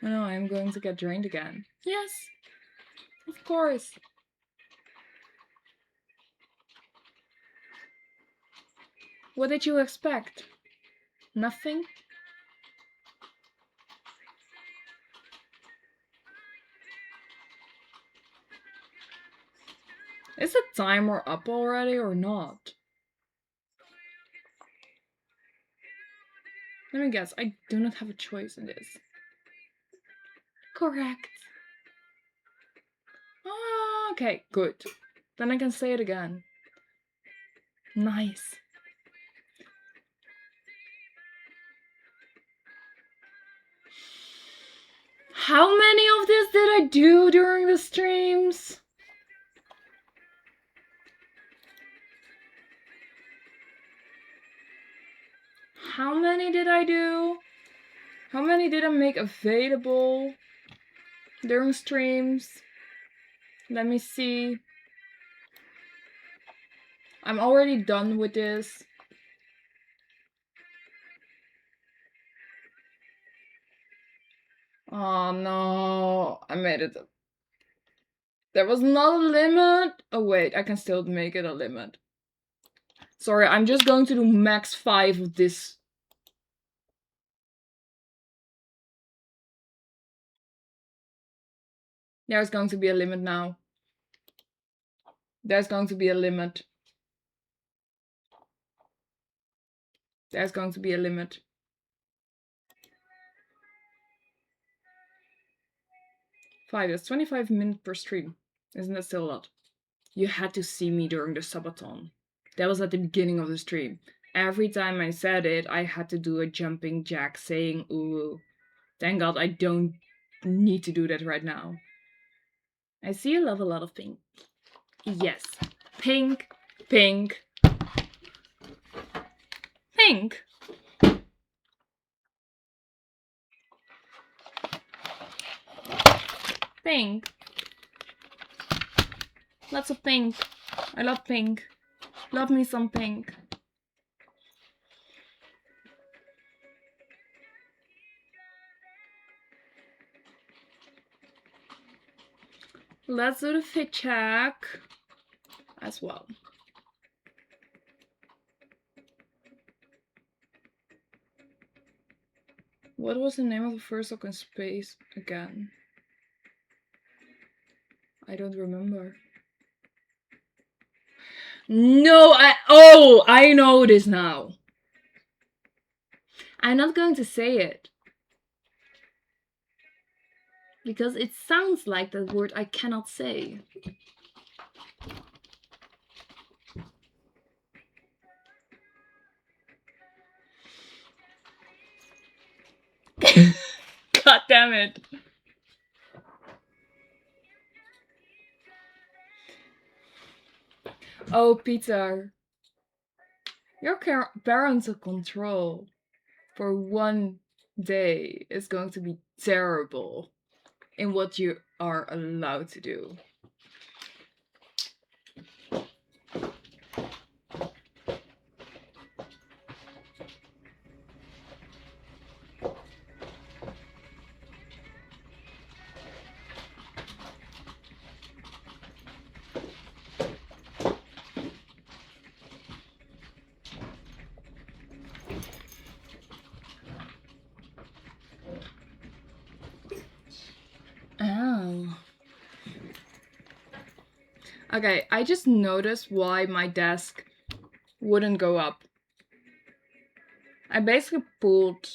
Oh no, I'm going to get drained again. Yes, of course. What did you expect? Nothing? Is the timer up already or not? Let me guess, I do not have a choice in this. Correct. Ah, okay, good. Then I can say it again. Nice. How many of this did I do during the streams? How many did I do? How many did I make available during streams? Let me see. I'm already done with this. Oh no, I made it. There was not a limit. Oh wait, I can still make it a limit. Sorry, I'm just going to do max 5 of this. There's going to be a limit now. There's going to be a limit. There's going to be a limit. That's 25 minutes per stream. Isn't that still a lot? You had to see me during the subathon. That was at the beginning of the stream. Every time I said it, I had to do a jumping jack saying ooh. Thank God I don't need to do that right now. I see you love a lot of pink. Yes. Pink. Pink. Pink. Pink. Lots of pink. I love pink. Love me some pink. Let's do the fit check as well. What was the name of the first sock in space again? I don't remember. No, I know this now. I'm not going to say it. Because it sounds like the word I cannot say. God damn it. Oh, Peter. Your parental control for one day is going to be terrible in what you are allowed to do. Oh. Okay, I just noticed why my desk wouldn't go up. I basically pulled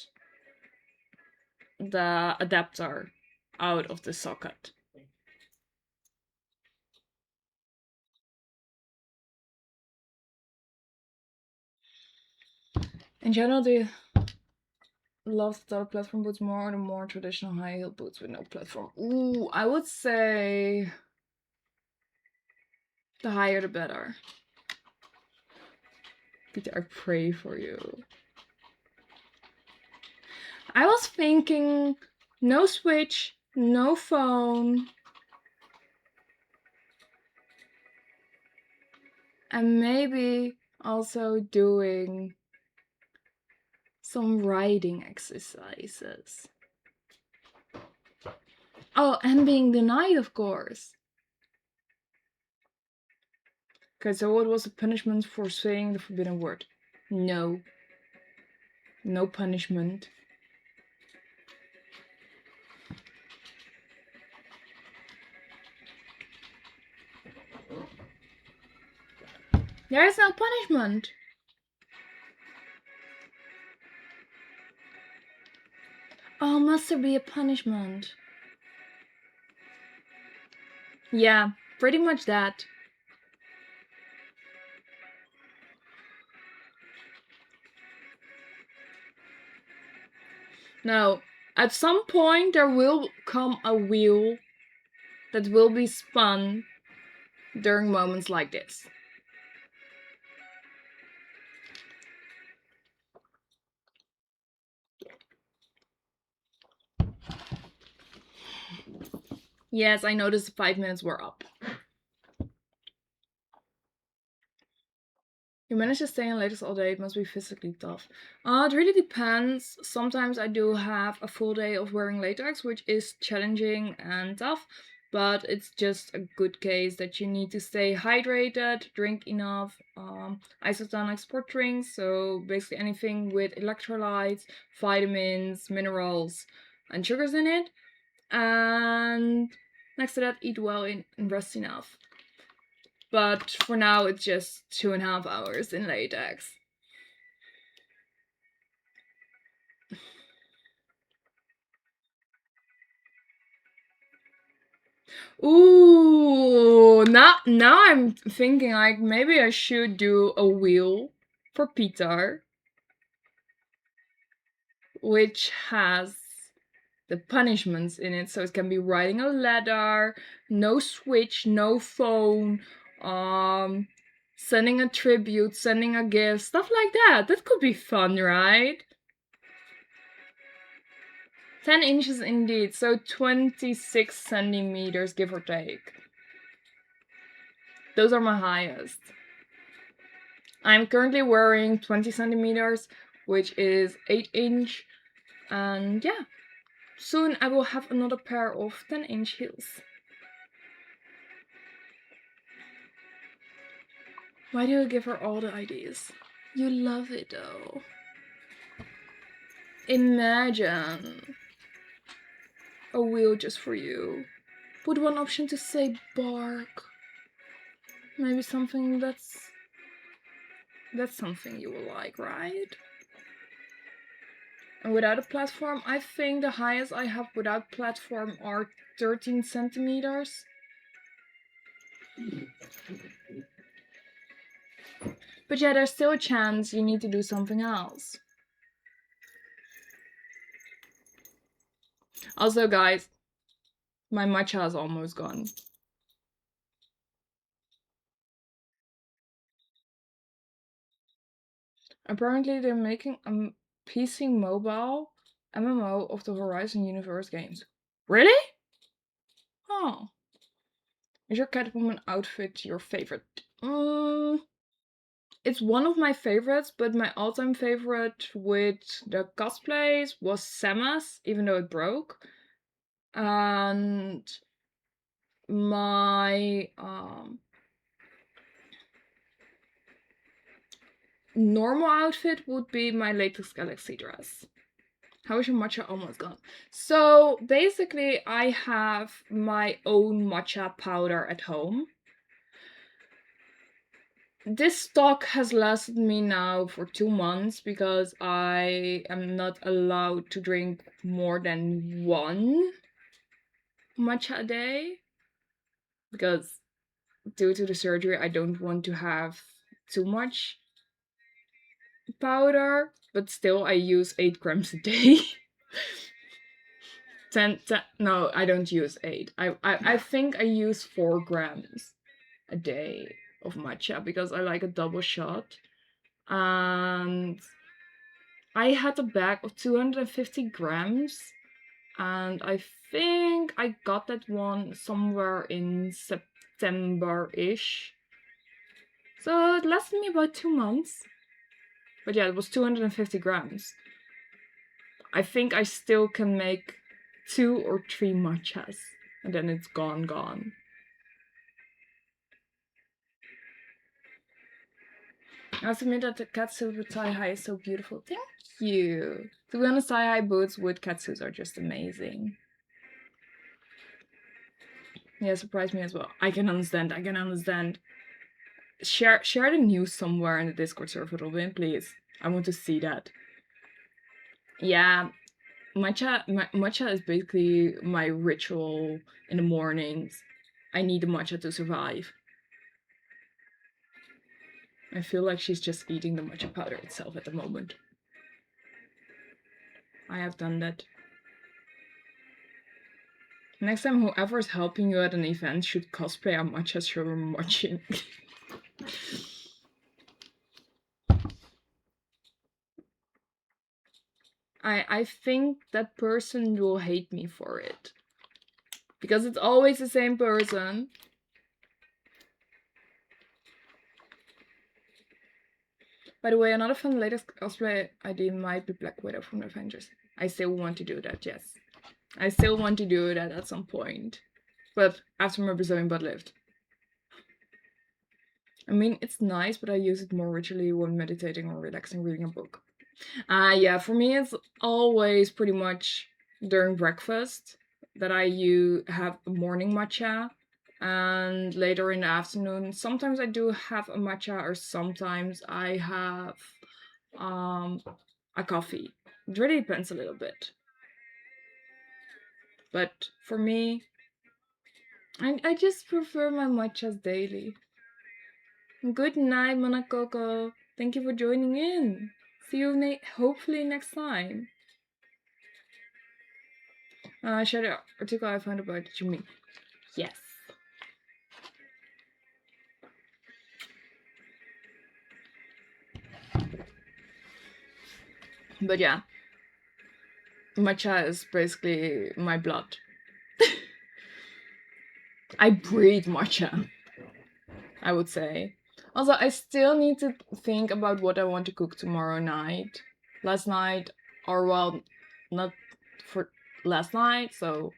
the adapter out of the socket. In general, do you love the platform boots more or the more traditional high heel boots with no platform? Ooh, I would say the higher the better. Peter, I pray for you. I was thinking no switch, no phone, and maybe also doing some riding exercises. Oh, and being denied, of course. Okay, so what was the punishment for saying the forbidden word? No. No punishment. There is no punishment. Oh, must there be a punishment? Yeah, pretty much that. Now, at some point there will come a wheel that will be spun during moments like this. Yes, I noticed the 5 minutes were up. You manage to stay in latest all day, it must be physically tough. It really depends. Sometimes I do have a full day of wearing latex, which is challenging and tough, but it's just a good case that you need to stay hydrated, drink enough isotonic sport drinks, so basically anything with electrolytes, vitamins, minerals, and sugars in it. And next to that, eat well and rest enough. But for now, it's just 2.5 hours in latex. Ooh, now I'm thinking like maybe I should do a wheel for Peter, which has the punishments in it, so it can be riding a ladder, no switch, no phone, sending a tribute, sending a gift, stuff like that. That could be fun, right? 10 inches indeed, so 26 centimeters, give or take. Those are my highest. I'm currently wearing 20 centimeters, which is 8 inch, and yeah, soon I will have another pair of 10-inch heels. Why do you give her all the ideas? You love it though. Imagine a wheel just for you, with one option to say bark. Maybe something that's something you will like, right? And without a platform, I think the highest I have without platform are 13 centimeters. But yeah, there's still a chance you need to do something else. Also, guys, my matcha is almost gone. Apparently, they're making a PC mobile MMO of the Horizon Universe games. Really? Oh. Is your Catwoman outfit your favorite? It's one of my favorites, but my all-time favorite with the cosplays was Samus, even though it broke. And my normal outfit would be my latest Galaxy dress. How is your matcha almost gone? So basically, I have my own matcha powder at home. This stock has lasted me now for 2 months because I am not allowed to drink more than one matcha a day. Because due to the surgery, I don't want to have too much powder, but still, I use 8 grams a day. 10, no, I don't use 8. I think I use 4 grams a day of matcha because I like a double shot. And I had a bag of 250 grams and I think I got that one somewhere in September-ish. So it lasted me about 2 months. But yeah, it was 250 grams. I think I still can make 2 or 3 matchas, and then it's gone. I have to admit that the catsuit with thigh-high is so beautiful. Thank you. To be honest, thigh-high boots with catsuits are just amazing. Yeah, surprised me as well. I can understand. Share the news somewhere in the Discord server, Robin, please. I want to see that. Yeah, matcha is basically my ritual in the mornings. I need the matcha to survive. I feel like she's just eating the matcha powder itself at the moment. I have done that. Next time, whoever's helping you at an event should cosplay a matcha as you're watching. I think that person will hate me for it. Because it's always the same person. By the way, another fun latest cosplay idea might be Black Widow from the Avengers. I still want to do that, yes. I still want to do that at some point. But after my Brazilian butt lift. I mean, it's nice, but I use it more ritually when meditating or relaxing reading a book. Yeah, for me it's always pretty much during breakfast that I have a morning matcha, and later in the afternoon sometimes I do have a matcha, or sometimes I have a coffee. It really depends a little bit. But for me, I just prefer my matchas daily. Good night, Monokoko. Thank you for joining in. See you hopefully next time. Share the article I found about Jimmy. Yes. But yeah, matcha is basically my blood. I breathe matcha, I would say. Also, I still need to think about what I want to cook tomorrow night. Last night, or well, not for last night, so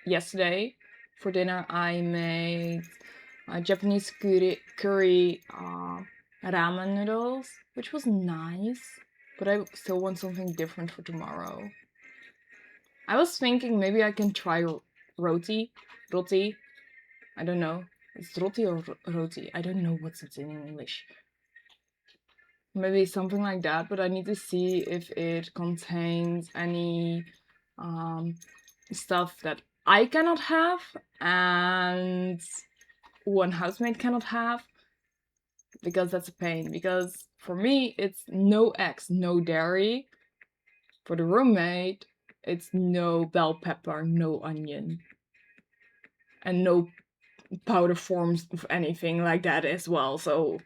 yesterday, for dinner, I made Japanese curry ramen noodles, which was nice, but I still want something different for tomorrow. I was thinking maybe I can try roti. I don't know. It's roti or roti. I don't know what's it in English. Maybe something like that, but I need to see if it contains any stuff that I cannot have and one housemate cannot have, because that's a pain. Because for me, it's no eggs, no dairy. For the roommate, it's no bell pepper, no onion, and no powder forms of anything like that as well. So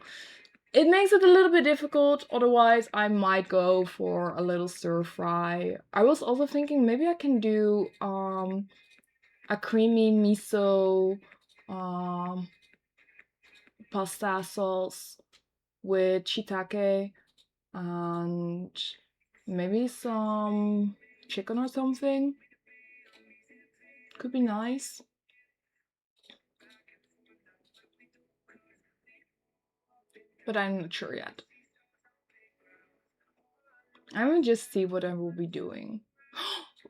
it makes it a little bit difficult. Otherwise, I might go for a little stir fry. I was also thinking maybe I can do a creamy miso pasta sauce with shiitake and maybe some chicken or something. Could be nice. But I'm not sure yet. I will just see what I will be doing.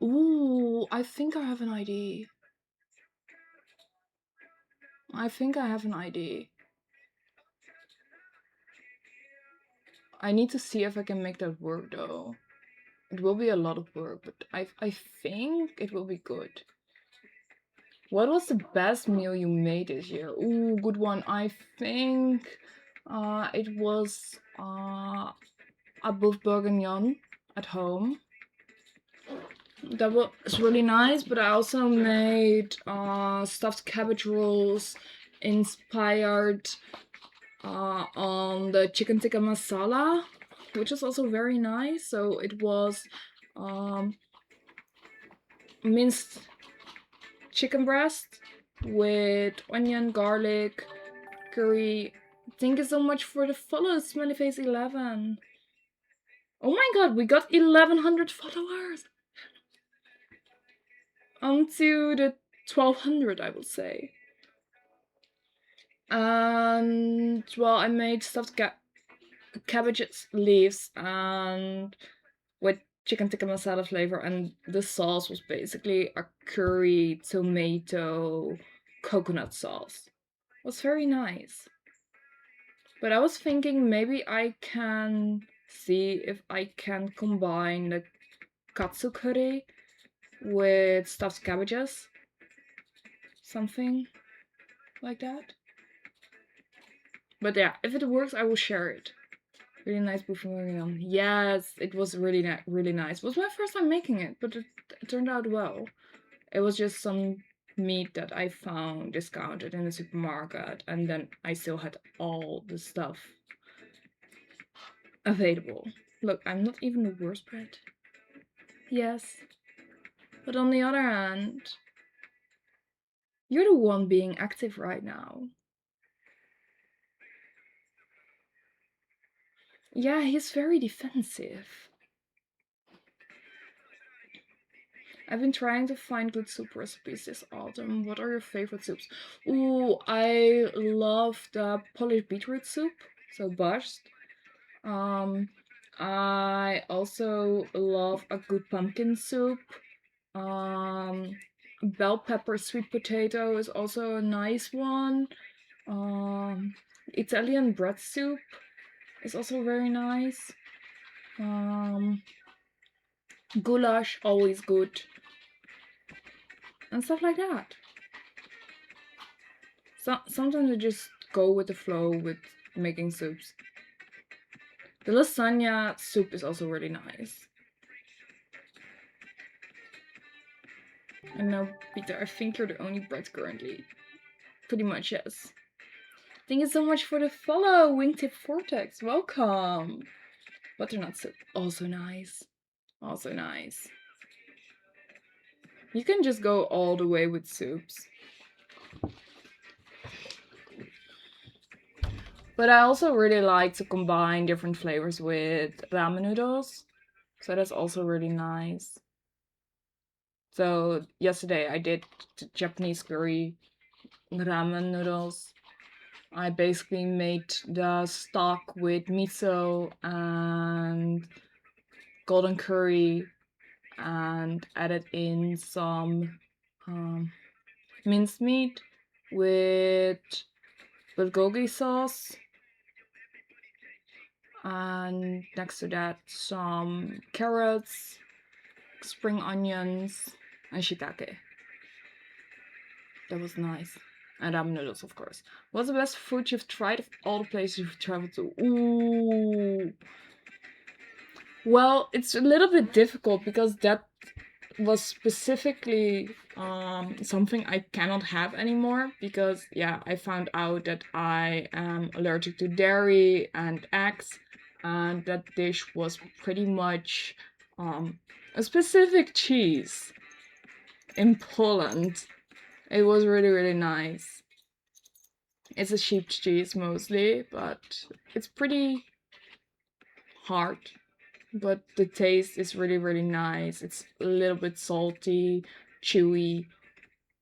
Ooh, I think I have an idea. I need to see if I can make that work though. It will be a lot of work, but I think it will be good. What was the best meal you made this year? Ooh, good one. I think it was a beef bourguignon at home. That was really nice, but I also made stuffed cabbage rolls inspired on the chicken tikka masala, which is also very nice. So it was minced chicken breast with onion, garlic, curry. Thank you so much for the follow, Smelly Face 11. Oh my god, we got 1100 followers! Onto the 1200, I will say. And, well, I made stuffed cabbage leaves and with chicken tikka masala flavor, and the sauce was basically a curry tomato coconut sauce. It was very nice. But I was thinking maybe I can see if I can combine the katsu curry with stuffed cabbages. Something like that. But yeah, if it works, I will share it. Really nice buffalo. Yes, it was really really nice. It was my first time making it, but it turned out well. It was just some meat that I found discounted in the supermarket, and then I still had all the stuff available. Look, I'm not even the worst bread. Yes. But on the other hand, you're the one being active right now. Yeah, he's very defensive. I've been trying to find good soup recipes this autumn. What are your favorite soups? Ooh, I love the polished beetroot soup, so bashed. I also love a good pumpkin soup. Bell pepper sweet potato is also a nice one. Italian bread soup is also very nice. Goulash, always good. And stuff like that. Sometimes I just go with the flow with making soups. The lasagna soup is also really nice. And now, Peter, I think you're the only bread currently. Pretty much, yes. Thank you so much for the follow, Wingtip Vortex. Welcome. Butternut soup, also nice. Also nice. You can just go all the way with soups. But I also really like to combine different flavors with ramen noodles. So that's also really nice. So yesterday I did Japanese curry ramen noodles. I basically made the stock with miso and golden curry and added in some minced meat with bulgogi sauce, and next to that some carrots, spring onions, and shiitake. That was nice. And ramen noodles, of course. What's the best food you've tried of all the places you've traveled to? Ooh. Well, it's a little bit difficult because that was specifically something I cannot have anymore because, yeah, I found out that I am allergic to dairy and eggs, and that dish was pretty much a specific cheese in Poland. It was really, really nice. It's a sheep cheese mostly, but it's pretty hard. But the taste is really, really nice. It's a little bit salty, chewy.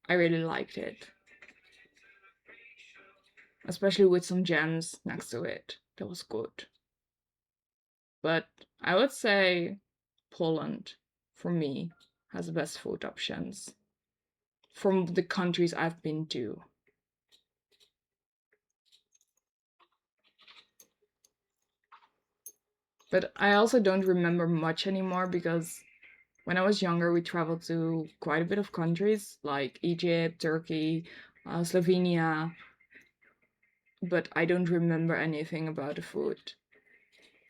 I really liked it. Especially with some jams next to it. That was good. But I would say Poland, for me, has the best food options from the countries I've been to. But I also don't remember much anymore because when I was younger, we traveled to quite a bit of countries like Egypt, Turkey, Slovenia, but I don't remember anything about the food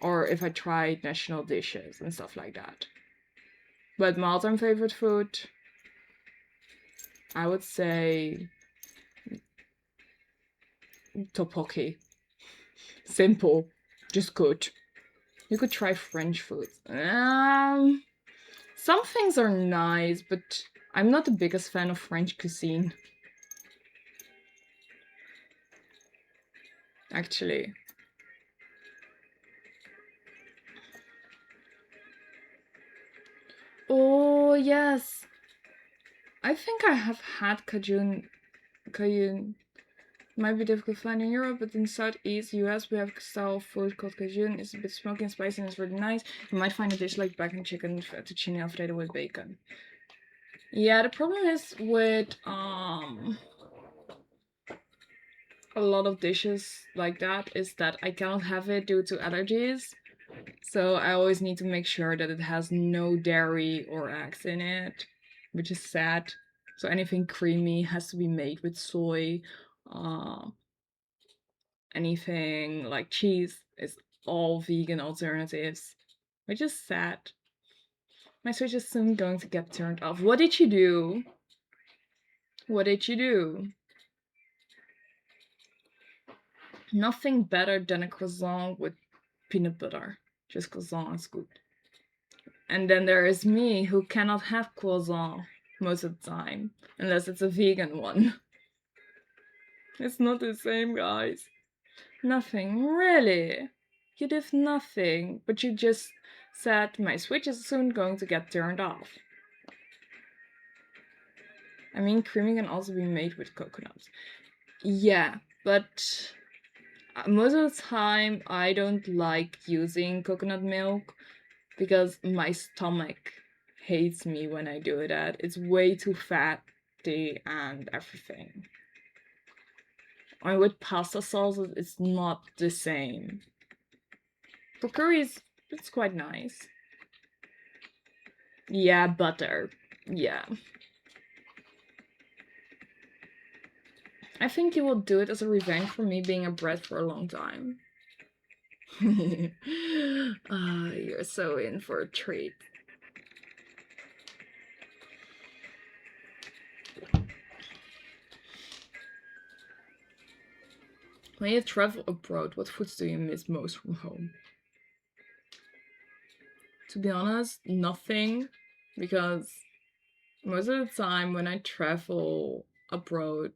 or if I tried national dishes and stuff like that. But my all-time favorite food, I would say tteokbokki. Simple, just good. You could try French food. Some things are nice, but I'm not the biggest fan of French cuisine, actually. Oh, yes. I think I have had Cajun. Cajun. Might be difficult to find in Europe, but in Southeast US we have a style of food called Cajun. It's a bit smoky and spicy and it's really nice. You might find a dish like bacon chicken, fettuccine alfredo with bacon. Yeah, the problem is with a lot of dishes like that is that I cannot have it due to allergies. So I always need to make sure that it has no dairy or eggs in it, which is sad. So anything creamy has to be made with soy. Uh, Anything like cheese is all vegan alternatives, which is sad. My Switch is soon going to get turned off. What did you do? What did you do? Nothing better than a croissant with peanut butter. Just croissant is good. And then there is me who cannot have croissant most of the time, unless it's a vegan one. It's not the same, guys. Nothing, really. You did nothing, but you just said my Switch is soon going to get turned off. I mean, creamy can also be made with coconuts. Yeah, but most of the time I don't like using coconut milk because my stomach hates me when I do that. It's way too fatty and everything. I mean, with pasta sauces, it's not the same. For curries, it's quite nice. Yeah, butter. Yeah. I think you will do it as a revenge for me being a brat for a long time. You're so in for a treat. When you travel abroad, what foods do you miss most from home? To be honest, nothing, because most of the time when I travel abroad,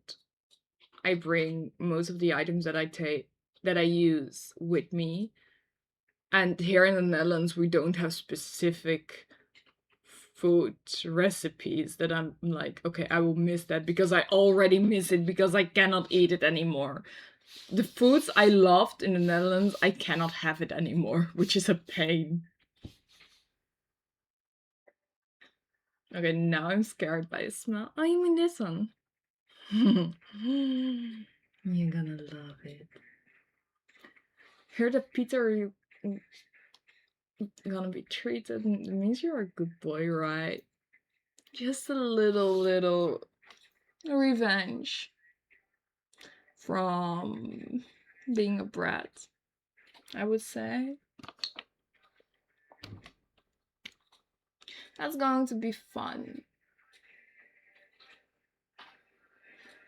I bring most of the items that I use with me. And here in the Netherlands, we don't have specific food recipes that I'm like, okay, I will miss that because I already miss it because I cannot eat it anymore. The foods I loved in the Netherlands, I cannot have it anymore, which is a pain. Okay, now I'm scared by the smell. Oh, you mean this one? You're gonna love it. Hear that, Peter, you gonna be treated. It means you're a good boy, right? Just a little revenge from being a brat, I would say. That's going to be fun.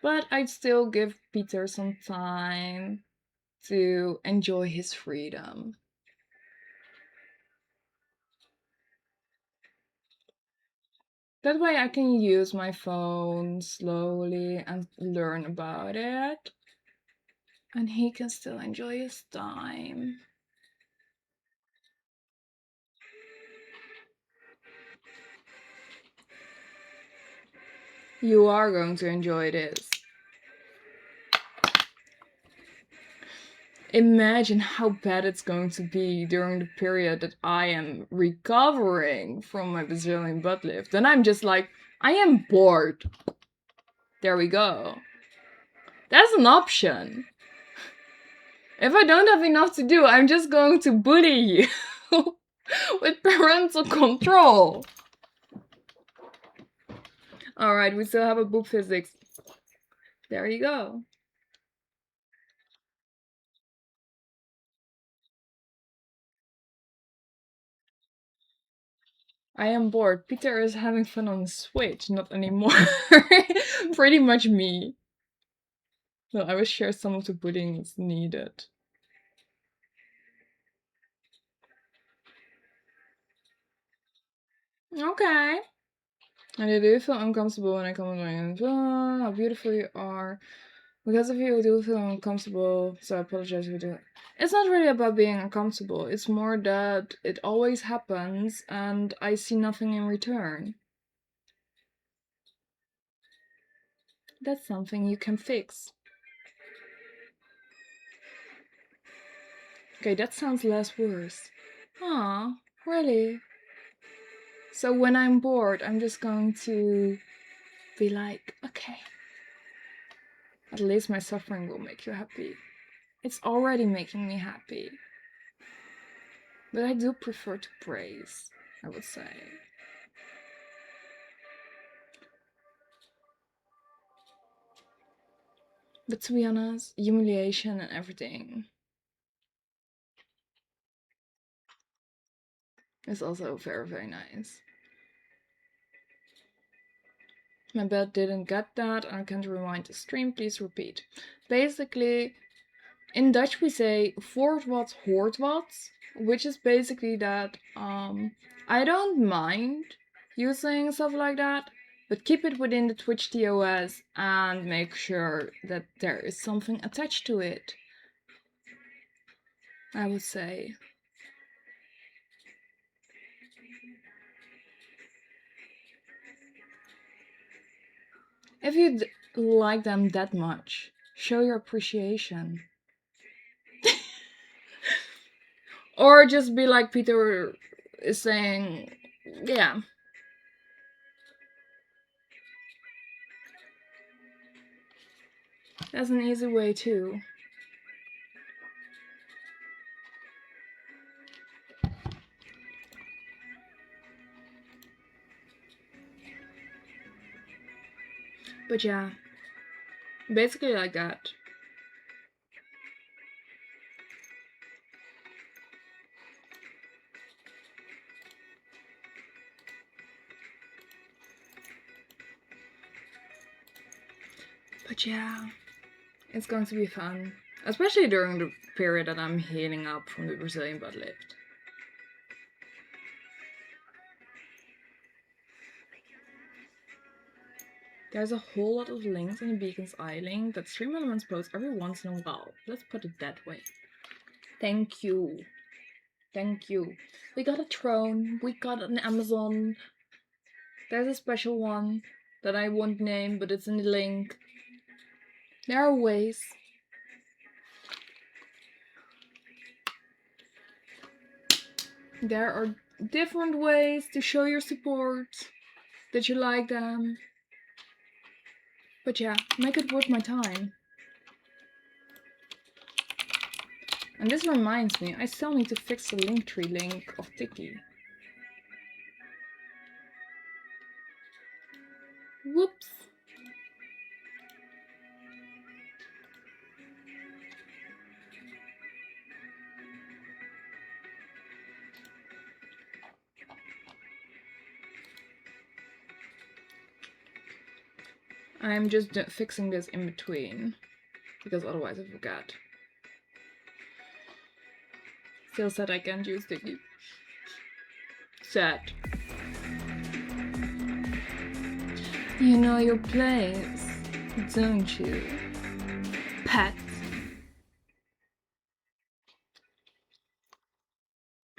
But I'd still give Peter some time to enjoy his freedom. That way I can use my phone slowly and learn about it. And he can still enjoy his time. You are going to enjoy this. Imagine how bad it's going to be during the period that I am recovering from my Brazilian butt lift. Then I'm just like, I am bored. There we go. That's an option. If I don't have enough to do, I'm just going to bully you with parental control. Alright, we still have a boob physics. There you go. I am bored. Peter is having fun on the Switch, not anymore. Pretty much me. So I will share some of the puddings needed. Okay. And I do feel uncomfortable when I come with my hands. Oh, how beautiful you are. Because of you, I do feel uncomfortable, so I apologize if you do. It's not really about being uncomfortable, it's more that it always happens and I see nothing in return. That's something you can fix. Okay, that sounds less worse. Aw, really? So when I'm bored, I'm just going to be like, okay, at least my suffering will make you happy. It's already making me happy. But I do prefer to praise, I would say. But to be honest, humiliation and everything is also very, very nice. My bed didn't get that, and I can't rewind the stream, please repeat. Basically, in Dutch we say voort wat hoort wat, which is basically that I don't mind using stuff like that, but keep it within the Twitch TOS and make sure that there is something attached to it, I would say. If you like them that much, show your appreciation. Or just be like Peter is saying, yeah. That's an easy way too. But yeah, basically like that. But yeah, it's going to be fun. Especially during the period that I'm healing up from the Brazilian butt lift. There's a whole lot of links in the Beacon's Eye link that Stream Elements post every once in a while. Let's put it that way. Thank you. Thank you. We got a throne, we got an Amazon. There's a special one that I won't name, but it's in the link. There are ways. There are different ways to show your support, that you like them. But yeah, make it worth my time. And this reminds me, I still need to fix the Linktree link of Tiki. Whoops. I'm just fixing this in between, because otherwise I forget. Still said I can't use Tiki. Sad. You know your place, don't you? Pet.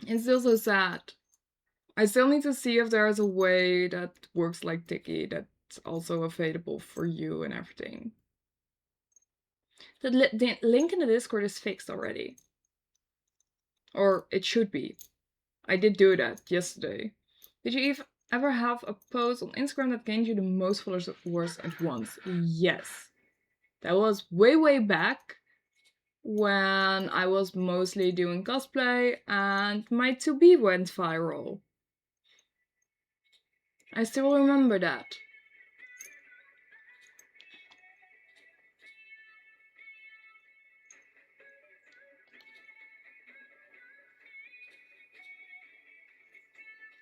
It's still so sad. I still need to see if there is a way that works like Tiki that's also available for you and everything. The link in the Discord is fixed already. Or it should be. I did do that yesterday. Did you ever have a post on Instagram that gained you the most followers at once? Yes. That was way back when I was mostly doing cosplay and my 2B went viral. I still remember that.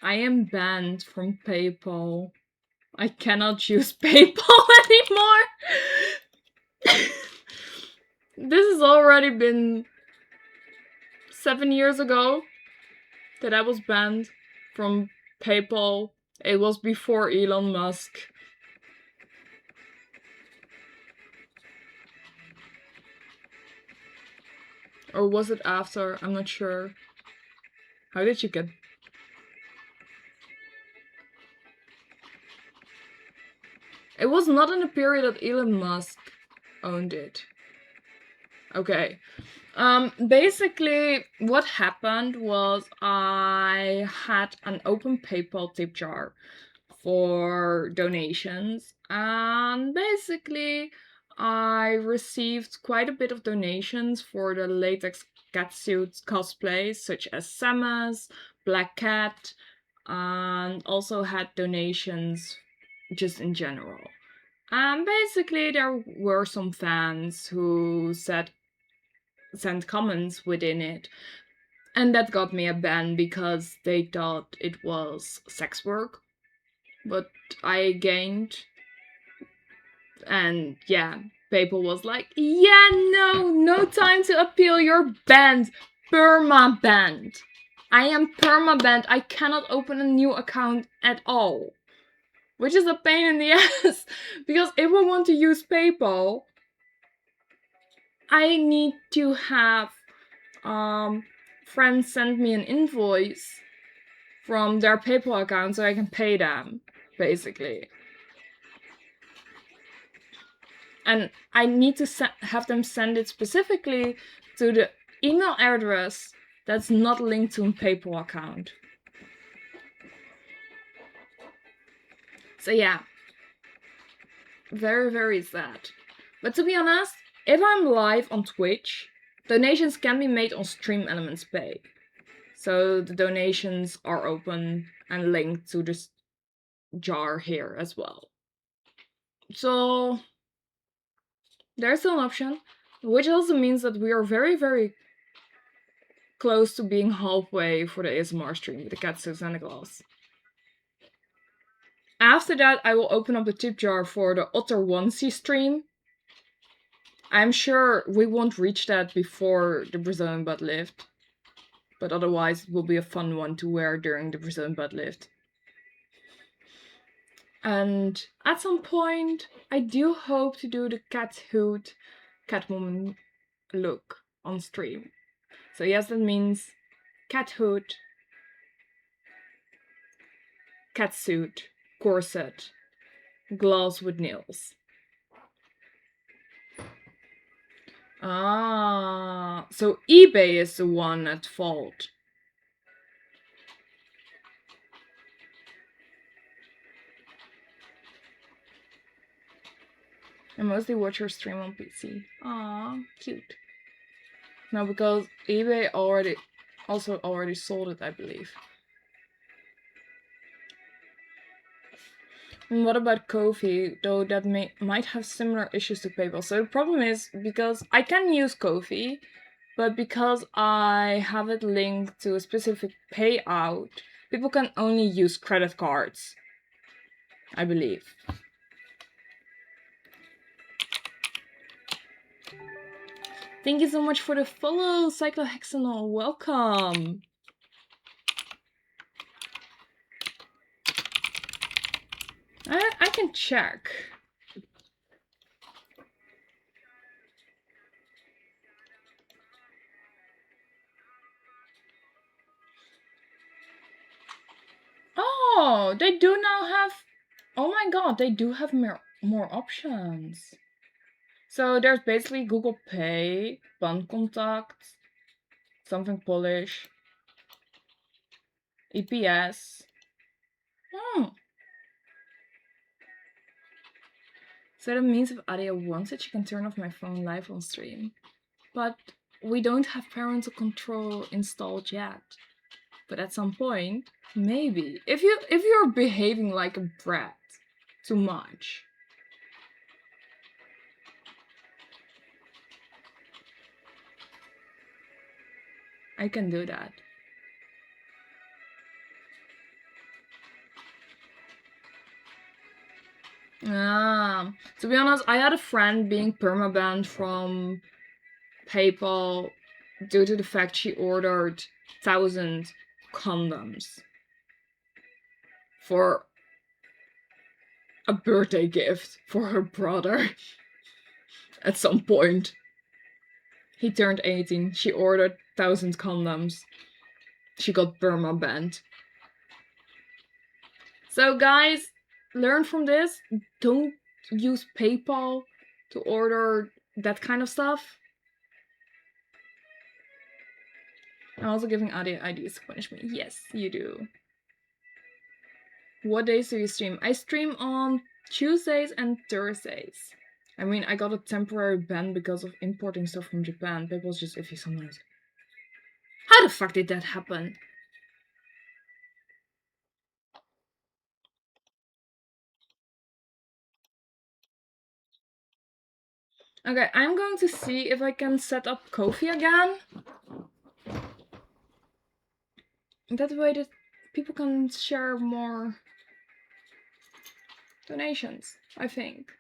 I am banned from PayPal. I cannot use PayPal anymore. This has already been 7 years ago that I was banned from PayPal It was before Elon Musk. Or was it after? I'm not sure. How did you get? It was not in the period that Elon Musk owned it. Okay. Basically, what happened was I had an open PayPal tip jar for donations, and basically, I received quite a bit of donations for the latex catsuit cosplays, such as Samus, Black Cat, and also had donations just in general. And basically, there were some fans who sent comments within it, and that got me a ban because they thought it was sex work. But I gained, and yeah, PayPal was like, yeah, no time to appeal, you're banned. Perma-banned. I am perma-banned. I cannot open a new account at all. Which is a pain in the ass, because if I want to use PayPal, I need to have friends send me an invoice from their PayPal account so I can pay them, basically. And I need to have them send it specifically to the email address that's not linked to a PayPal account. So yeah, very, very sad. But to be honest, if I'm live on Twitch, donations can be made on Stream Elements Pay. So the donations are open and linked to this jar here as well. So there's an option, which also means that we are very, very close to being halfway for the ASMR stream with the catsuits and the glass. After that, I will open up the tip jar for the Otter onesie stream. I'm sure we won't reach that before the Brazilian butt lift, but otherwise it will be a fun one to wear during the Brazilian butt lift. And at some point, I do hope to do the cathoot Catwoman look on stream. So yes, that means cathoot, catsuit, corset, gloves with nails. Ah, so eBay is the one at fault. I mostly watch her stream on PC. Ah, cute. No, because eBay already sold it, I believe. And what about Ko-fi? Though that might have similar issues to PayPal. So the problem is, because I can use Ko-fi, but because I have it linked to a specific payout, people can only use credit cards, I believe. Thank you so much for the follow, Cyclohexanol. Welcome. I can check. Oh, they do now have... Oh my god, they do have more options. So there's basically Google Pay, Bank Contact, something Polish, EPS. So that means if Adia wants it, she can turn off my phone live on stream. But we don't have parental control installed yet. But at some point, maybe. If you're behaving like a brat too much. I can do that. To be honest, I had a friend being permabanned from PayPal due to the fact she ordered 1,000 condoms for a birthday gift for her brother at some point. He turned 18. She ordered 1,000 condoms. She got Burma banned. So guys, learn from this. Don't use PayPal to order that kind of stuff. I'm also giving Adi ideas to punish me. Yes, you do. What days do you stream? I stream on Tuesdays and Thursdays. I mean, I got a temporary ban because of importing stuff from Japan. PayPal's just iffy sometimes. How the fuck did that happen? Okay, I'm going to see if I can set up Ko-fi again. That way that people can share more donations, I think.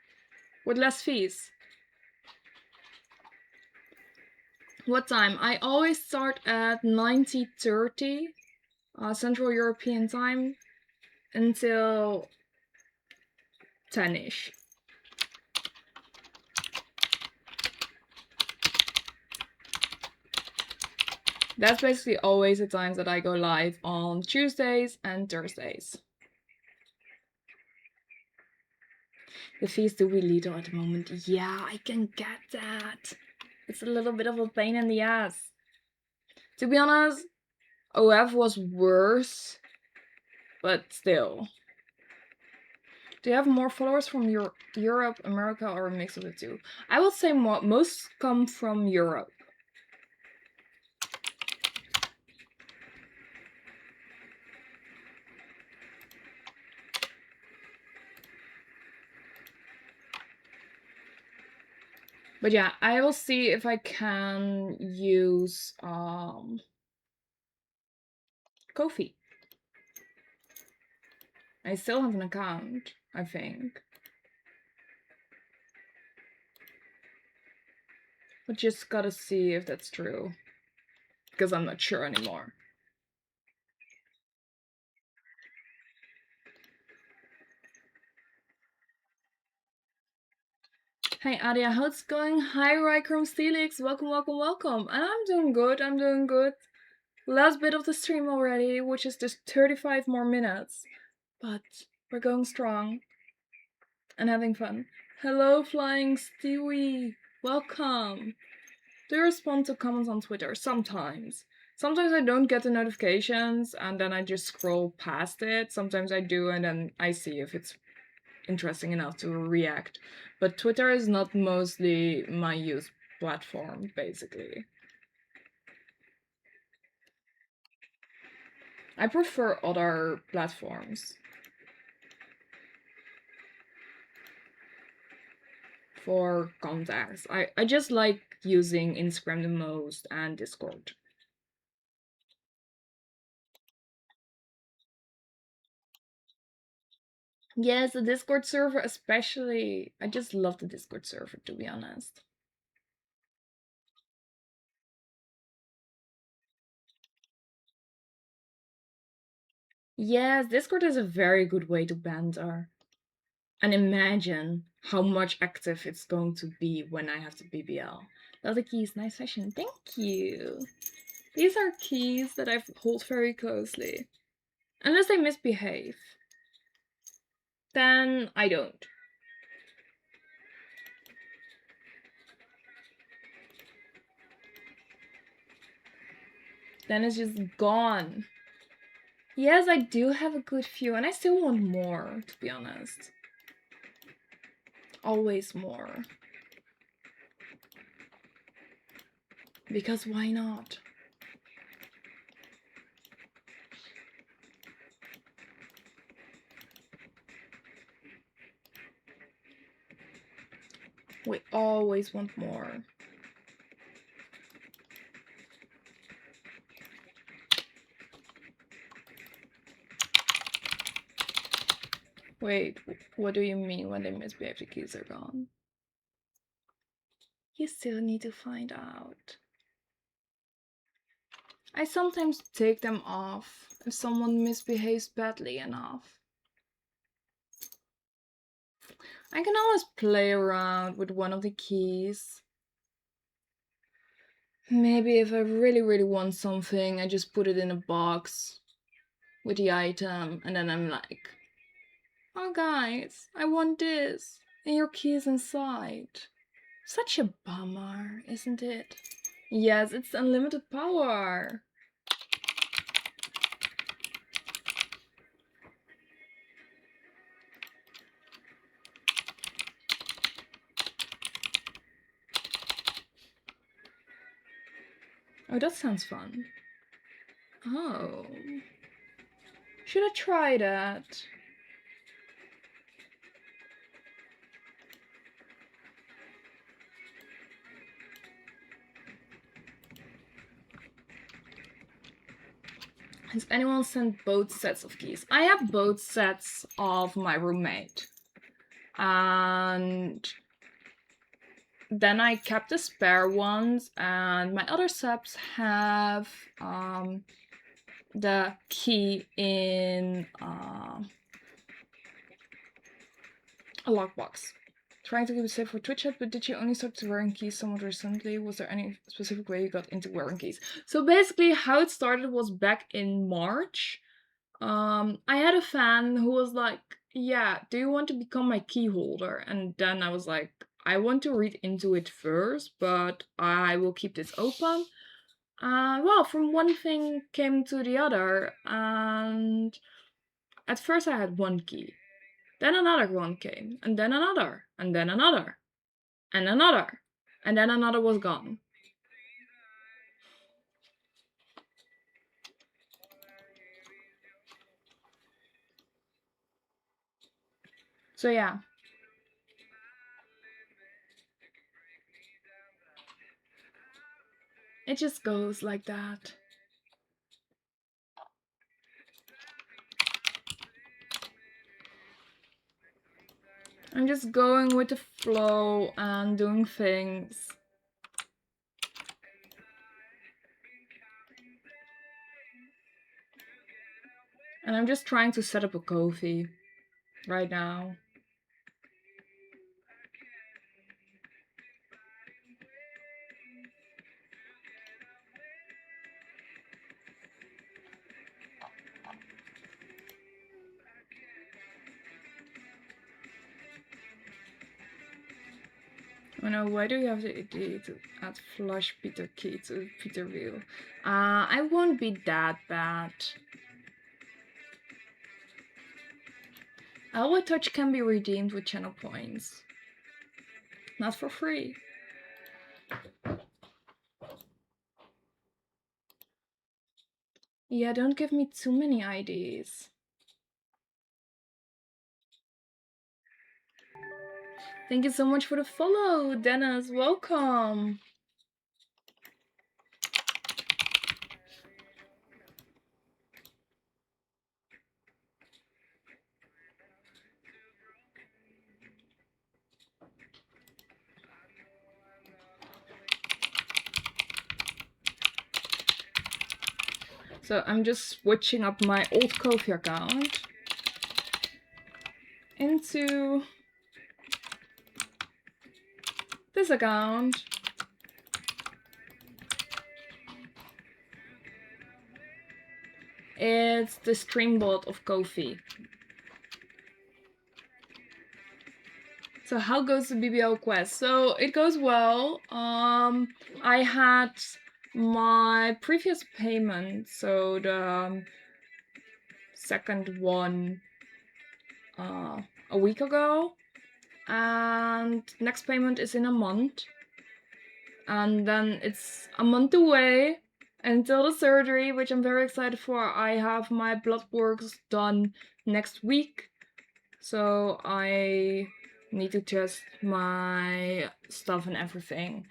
With less fees. What time? I always start at 19:30 Central European time until 10-ish. That's basically always the times that I go live on Tuesdays and Thursdays. The fees do be little at the moment. Yeah, I can get that. It's a little bit of a pain in the ass. To be honest, OF was worse, but still. Do you have more followers from Europe, America, or a mix of the two? I would say most come from Europe. But yeah, I will see if I can use Ko-fi. I still have an account, I think. But just gotta see if that's true. Because I'm not sure anymore. Hey Adia, how's it going? Hi Rycrom Steelix, welcome, welcome, welcome. And I'm doing good, I'm doing good. Last bit of the stream already, which is just 35 more minutes. But we're going strong. And having fun. Hello Flying Stewie, welcome. Do you respond to comments on Twitter? Sometimes. Sometimes I don't get the notifications and then I just scroll past it. Sometimes I do and then I see if it's interesting enough to react. But Twitter is not mostly my use platform, basically. I prefer other platforms for contacts. I just like using Instagram the most and Discord. Yes, the Discord server especially. I just love the Discord server, to be honest. Yes, Discord is a very good way to banter. And imagine how much active it's going to be when I have the BBL. Love the keys, nice fashion. Thank you. These are keys that I hold very closely. Unless they misbehave, then I don't. Then it's just gone. Yes, I do have a good few, and I still want more, to be honest. Always more. Because why not? We always want more. Wait, what do you mean when they misbehave the keys are gone? You still need to find out. I sometimes take them off if someone misbehaves badly enough. I can always play around with one of the keys. Maybe if I really, really want something, I just put it in a box with the item, and then I'm like, oh guys, I want this, and your key is inside. Such a bummer, isn't it? Yes, it's unlimited power. Oh, that sounds fun. Oh. Should I try that? Has anyone sent both sets of keys? I have both sets of my roommate. And then I kept the spare ones, and my other subs have the key in a lockbox. Trying to keep it safe for Twitch chat, but did you only start wearing keys somewhat recently? Was there any specific way you got into wearing keys? So basically how it started was back in March. I had a fan who was like, yeah, do you want to become my key holder? And then I was like, I want to read into it first, but I will keep this open. Well, from one thing came to the other, and at first I had one key. Then another one came, and then another, and then another, and another, and then another was gone. So yeah. It just goes like that. I'm just going with the flow and doing things. And I'm just trying to set up a coffee right now. Oh no, why do you have the idea to add flush Peter key to Peter wheel? I won't be that bad. Elbow touch can be redeemed with channel points. Not for free. Yeah, don't give me too many ideas. Thank you so much for the follow, Dennis. Welcome. So I'm just switching up my old Ko-fi account into this account. It's the streambot of Ko-fi. So how goes the BBL quest? So it goes well. I had my previous payment, so the second one a week ago, and next payment is in a month, and then it's a month away until the surgery, which I'm very excited for. I have my blood works done next week, so I need to test my stuff and everything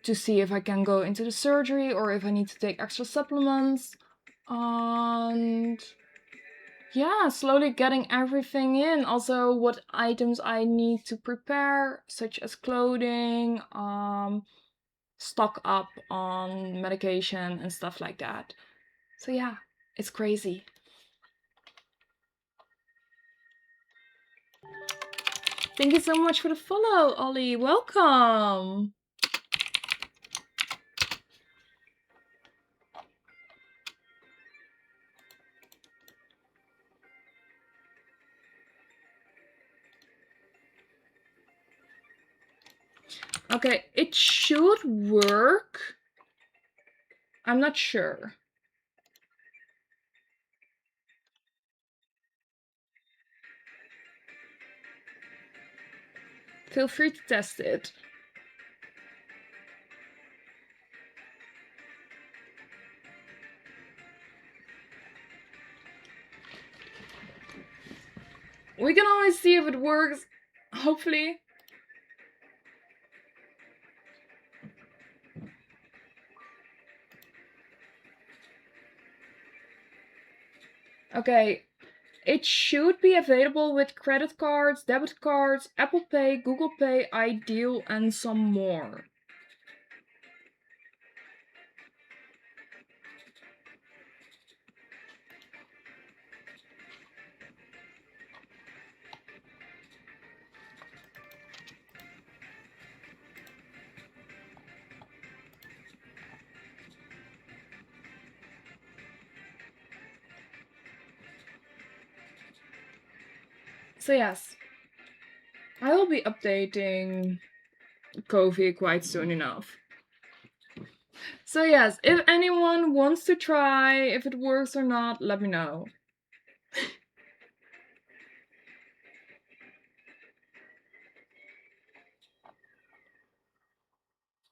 to see if I can go into the surgery or if I need to take extra supplements. And yeah, slowly getting everything in. Also, what items I need to prepare, such as clothing, stock up on medication and stuff like that. So yeah, it's crazy. Thank you so much for the follow, Ollie. Welcome. Okay, it should work. I'm not sure. Feel free to test it. We can always see if it works, hopefully. Okay, it should be available with credit cards, debit cards, Apple Pay, Google Pay, Ideal, and some more. So yes, I will be updating Ko-fi quite soon enough. So yes, if anyone wants to try, if it works or not, let me know.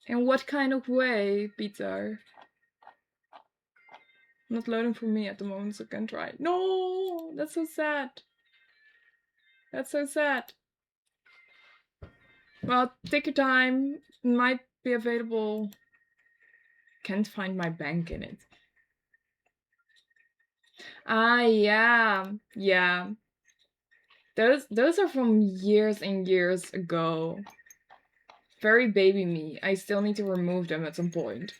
In what kind of way, Peter? Not loading for me at the moment, so I can try. No, that's so sad. That's so sad. Well, take your time. It might be available. Can't find my bank in it. Ah, yeah. Yeah. Those are from years and years ago. Very baby me. I still need to remove them at some point.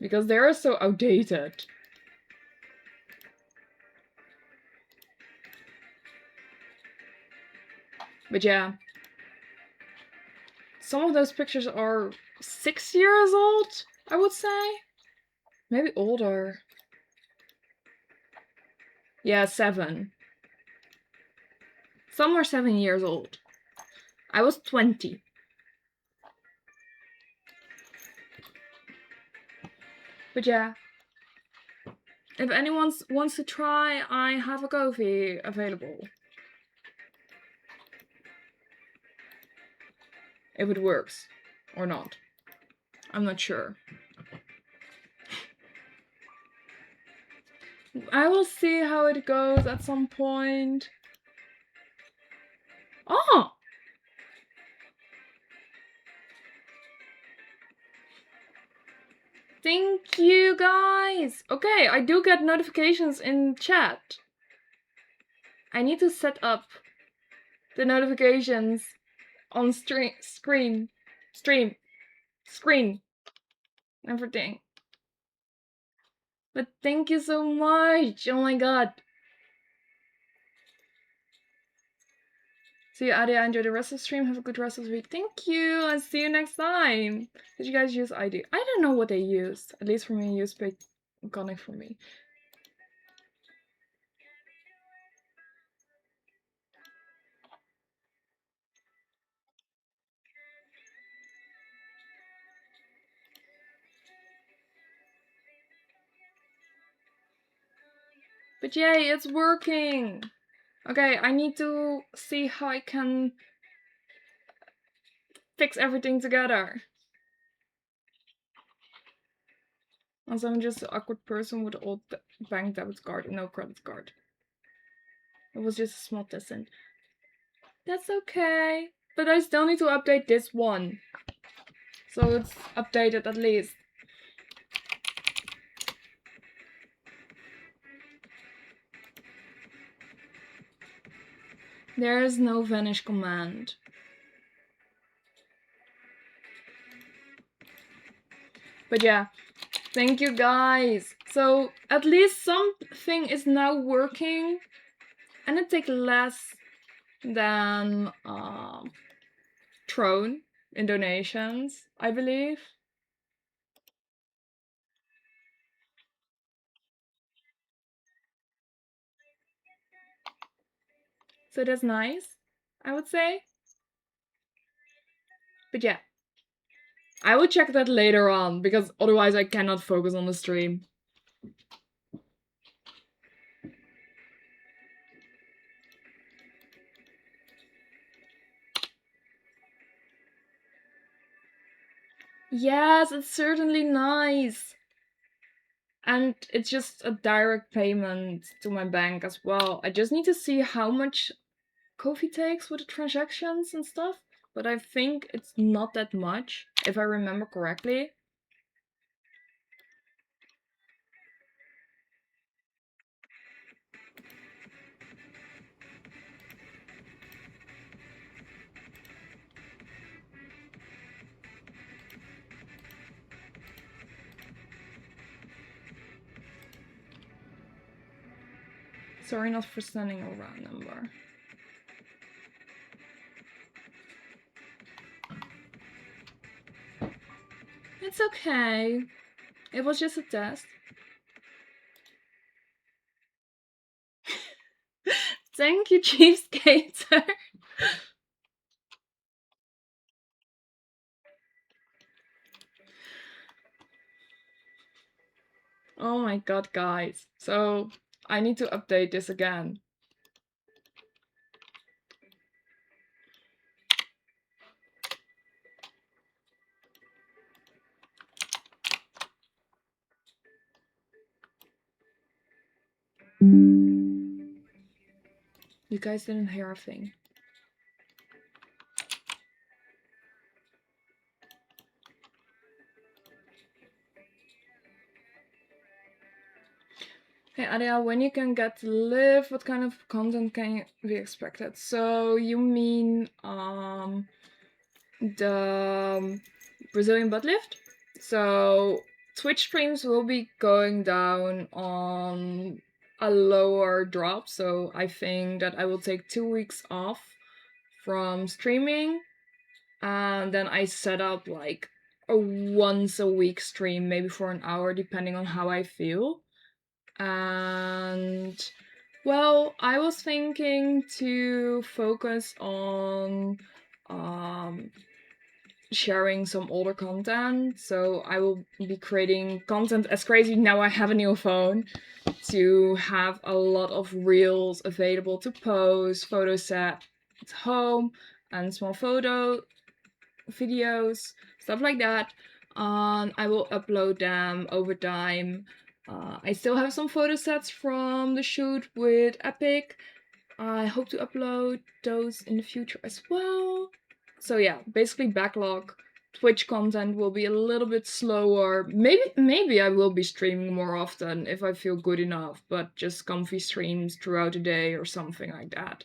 Because they are so outdated. But yeah. Some of those pictures are 6 years old, I would say. Maybe older. Yeah, 7. Some are 7 years old. I was 20. But yeah. If anyone wants to try, I have a Ko-fi available. If it works or not. I'm not sure. I will see how it goes at some point. Oh! Thank you, guys! Okay, I do get notifications in chat. I need to set up the notifications on screen, everything. But thank you so much! Oh my god. See you, Adia. Enjoy the rest of the stream. Have a good rest of the week. Thank you, and see you next time. Did you guys use ID? I don't know what they used. At least for me, use Connect for me. But yay, it's working! Okay, I need to see how I can fix everything together. Also, I'm just an awkward person with an old bank debit card and no credit card. It was just a small distance. That's okay. But I still need to update this one. So it's updated at least. There is no vanish command. But yeah, thank you guys. So at least something is now working, and it takes less than throne in donations, I believe. So that's nice, I would say. But yeah, I will check that later on because otherwise I cannot focus on the stream. Yes, it's certainly nice. And it's just a direct payment to my bank as well. I just need to see how much Kofi takes with the transactions and stuff, but I think it's not that much, if I remember correctly. Sorry, not for sending a round number. It's okay. It was just a test. Thank you, Cheapskater. Oh my god, guys. So, I need to update this again. You guys didn't hear a thing. Hey Adia, when you can get to live, what kind of content can be expected? So you mean the Brazilian butt lift? So Twitch streams will be going down on a lower drop, so I think that I will take 2 weeks off from streaming, and then I set up like a once a week stream, maybe for an hour, depending on how I feel. And well, I was thinking to focus on sharing some older content. So I will be creating content as crazy now I have a new phone to have a lot of reels available to post, photo set at home, and small photo videos, stuff like that. I will upload them over time. I still have some photo sets from the shoot with Epic. I hope to upload those in the future as well. So yeah, basically backlog. Twitch content will be a little bit slower. Maybe I will be streaming more often if I feel good enough, but just comfy streams throughout the day or something like that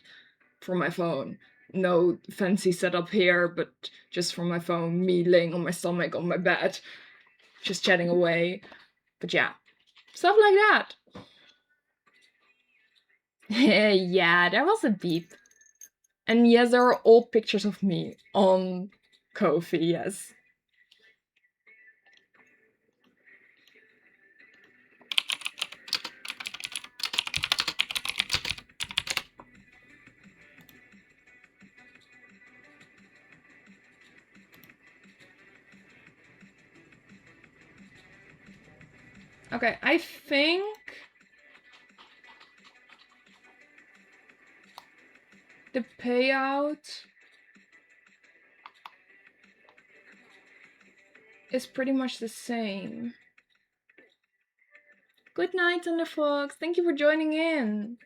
from my phone. No fancy setup here, but just from my phone, me laying on my stomach on my bed, just chatting away. But yeah, stuff like that. Yeah, there was a beep. And yes, there are old pictures of me on Ko-fi, yes. Okay, I think the payout is pretty much the same. Good night, Thunderfox. Thank you for joining in.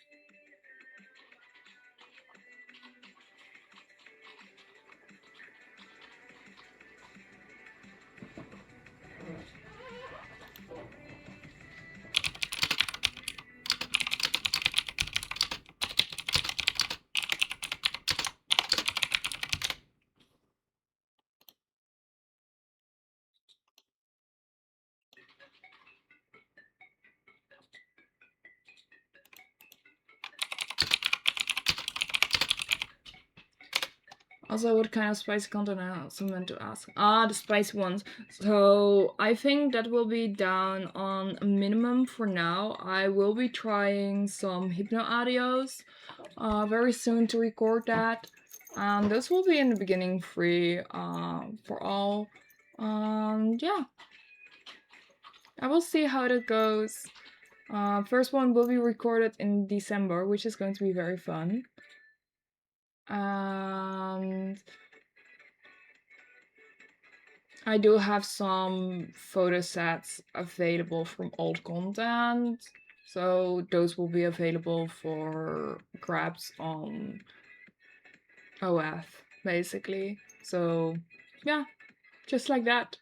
Also, what kind of spicy content I also meant to ask? Ah, the spicy ones. So I think that will be down on a minimum for now. I will be trying some hypno audios very soon to record that. This will be in the beginning free for all. Yeah, I will see how that goes. First one will be recorded in December, which is going to be very fun. And I do have some photo sets available from old content, so those will be available for grabs on OF, basically. So, yeah, just like that.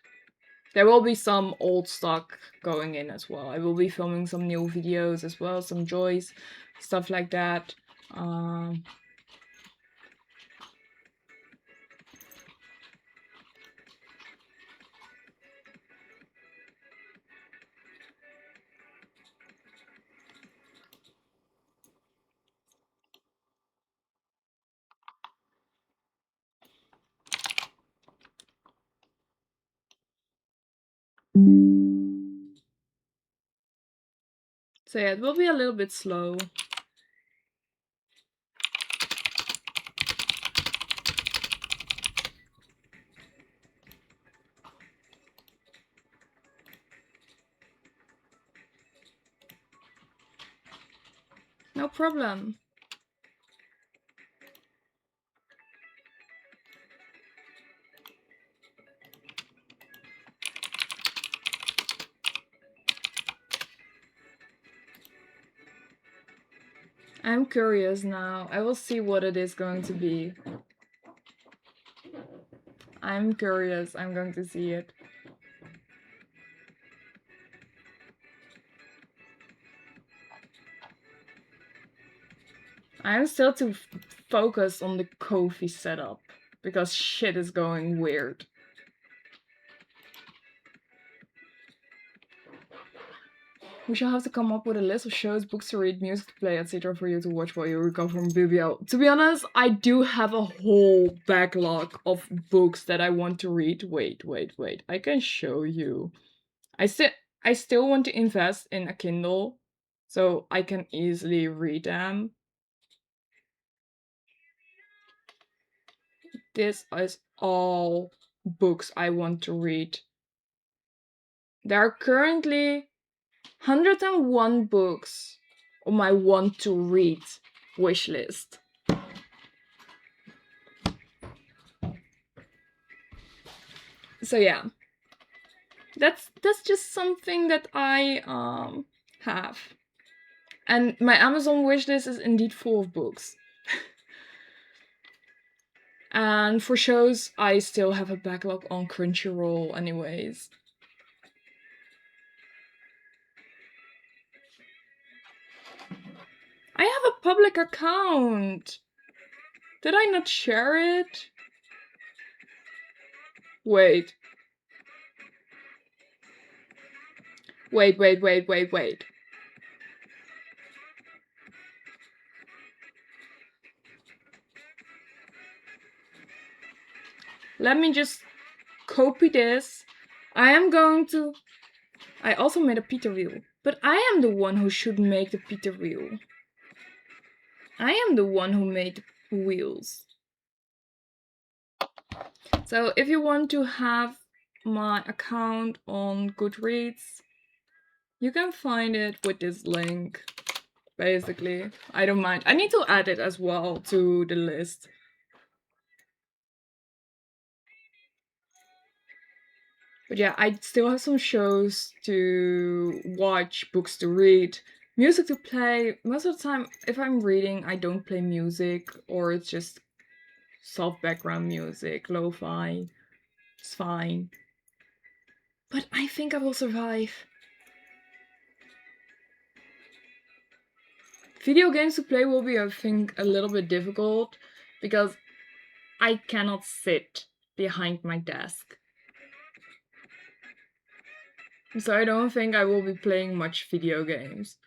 There will be some old stock going in as well. I will be filming some new videos as well, some joys, stuff like that. So yeah, it will be a little bit slow. No problem. I'm curious now. I will see what it is going to be. I'm curious. I'm going to see it. I'm still too focused on the Ko-fi setup because shit is going weird. We shall have to come up with a list of shows, books to read, music to play, etc. for you to watch while you recover from BBL. To be honest, I do have a whole backlog of books that I want to read. Wait. I can show you. I still want to invest in a Kindle so I can easily read them. This is all books I want to read. There are currently 101 books on my want to read wish list. So yeah, that's just something that I have. And my Amazon wishlist is indeed full of books. And for shows, I still have a backlog on Crunchyroll anyways. I have a public account! Did I not share it? Wait. Wait. Let me just copy this. I also made a Peter wheel, but I am the one who should make the Peter wheel. I am the one who made the wheels. So if you want to have my account on Goodreads, you can find it with this link, basically. I don't mind. I need to add it as well to the list. But yeah, I still have some shows to watch, books to read, music to play. Most of the time, if I'm reading, I don't play music, or it's just soft background music, lo-fi. It's fine. But I think I will survive. Video games to play will be, I think, a little bit difficult because I cannot sit behind my desk. So I don't think I will be playing much video games.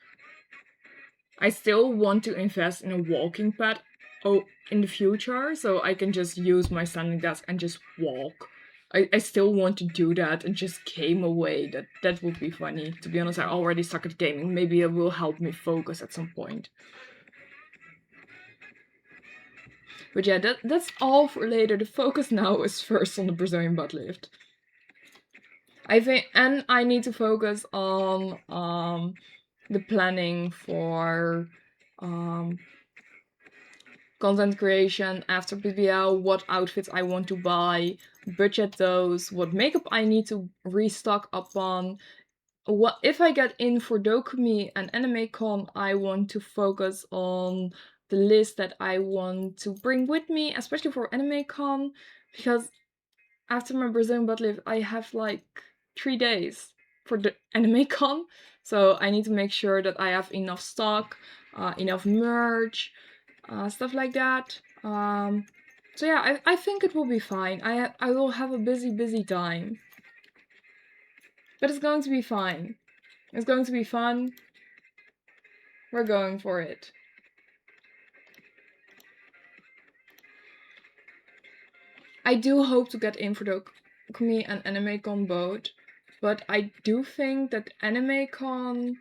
I still want to invest in a walking pad in the future, so I can just use my standing desk and just walk. I still want to do that and just game away. That would be funny. To be honest, I already suck at gaming. Maybe it will help me focus at some point. But yeah, that's all for later. The focus now is first on the Brazilian butt lift. I think, and I need to focus on the planning for content creation after BBL, what outfits I want to buy, budget those, what makeup I need to restock upon. What if I get in for Dokumi and AnimeCon, I want to focus on the list that I want to bring with me, especially for AnimeCon, because after my Brazilian butt lift, I have like 3 days for the AnimeCon, so I need to make sure that I have enough stock, enough merch, stuff like that. So yeah, I think it will be fine. I will have a busy time, but it's going to be fine. It's going to be fun. We're going for it. I do hope to get in for Dokumi and AnimeCon both, but I do think that AnimeCon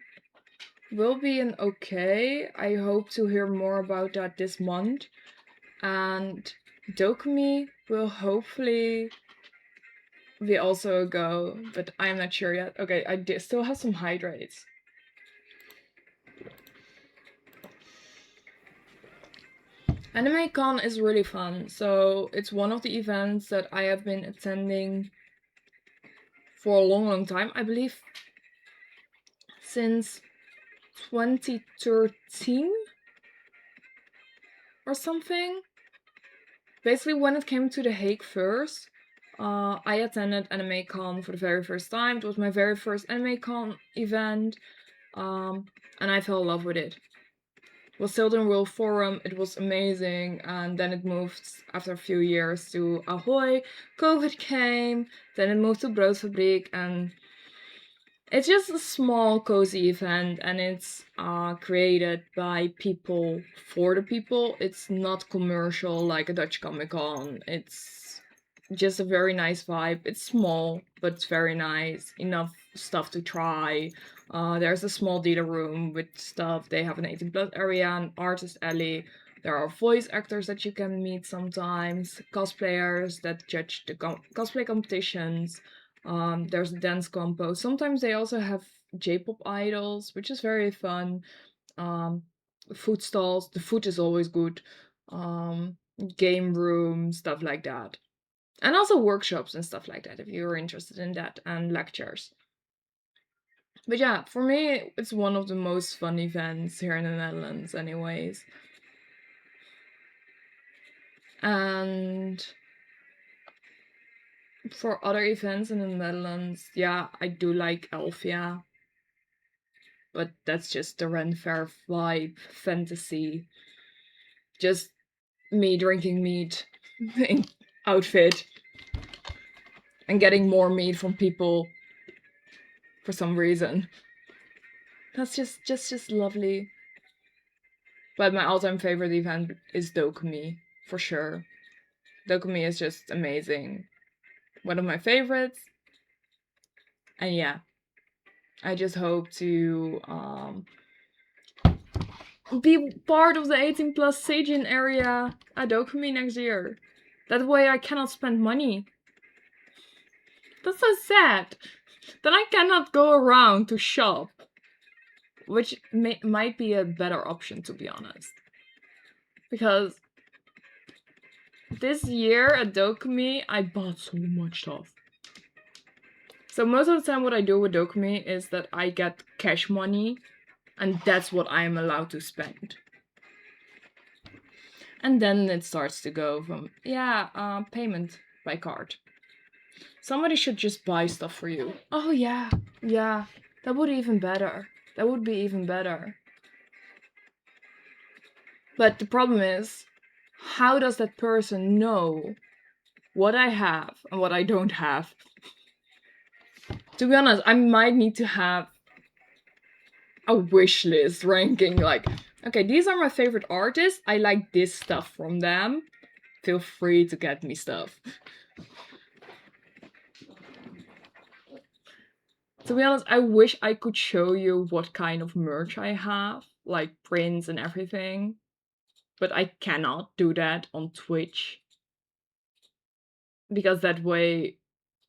will be an okay. I hope to hear more about that this month. And Dokumi will hopefully be also a go, but I'm not sure yet. Okay, I still have some hydrates. AnimeCon is really fun, so it's one of the events that I have been attending for a long time. I believe since 2013 or something. Basically, when it came to The Hague first, I attended AnimeCon for the very first time. It was my very first AnimeCon event, and I fell in love with it. It was still in World Forum, it was amazing, and then it moved after a few years to Ahoy. COVID came, then it moved to Broodfabriek, and it's just a small, cozy event, and it's created by people for the people. It's not commercial like a Dutch Comic Con. It's just a very nice vibe. It's small, but it's very nice. Enough stuff to try. There's a small dealer room with stuff. They have an 18+ area, an artist alley. There are voice actors that you can meet sometimes, cosplayers that judge the cosplay competitions. There's a dance compo. Sometimes they also have J-pop idols, which is very fun. Food stalls. The food is always good. Game room, stuff like that. And also workshops and stuff like that, if you're interested in that, and lectures. But yeah, for me, it's one of the most fun events here in the Netherlands anyways. And for other events in the Netherlands, yeah, I do like Elfia. But that's just the Ren Fair vibe, fantasy. Just me drinking meat in outfit. And getting more meat from people for some reason. That's just lovely. But my all-time favorite event is Dokumi, for sure. Dokumi is just amazing. One of my favorites. And yeah, I just hope to be part of the 18+ Seijin area at Dokumi next year. That way I cannot spend money. That's so sad. Then I cannot go around to shop. Which might be a better option, to be honest. Because this year at Dokumi, I bought so much stuff. So most of the time what I do with Dokumi is that I get cash money, and that's what I am allowed to spend. And then it starts to go from, payment by card. Somebody should just buy stuff for you. Oh yeah, that would be even better. But the problem is, how does that person know what I have and what I don't have? To be honest, I might need to have a wish list ranking, like, Okay, these are my favorite artists. I like this stuff from them. Feel free to get me stuff. To be honest, I wish I could show you what kind of merch I have, like prints and everything. But I cannot do that on Twitch. Because that way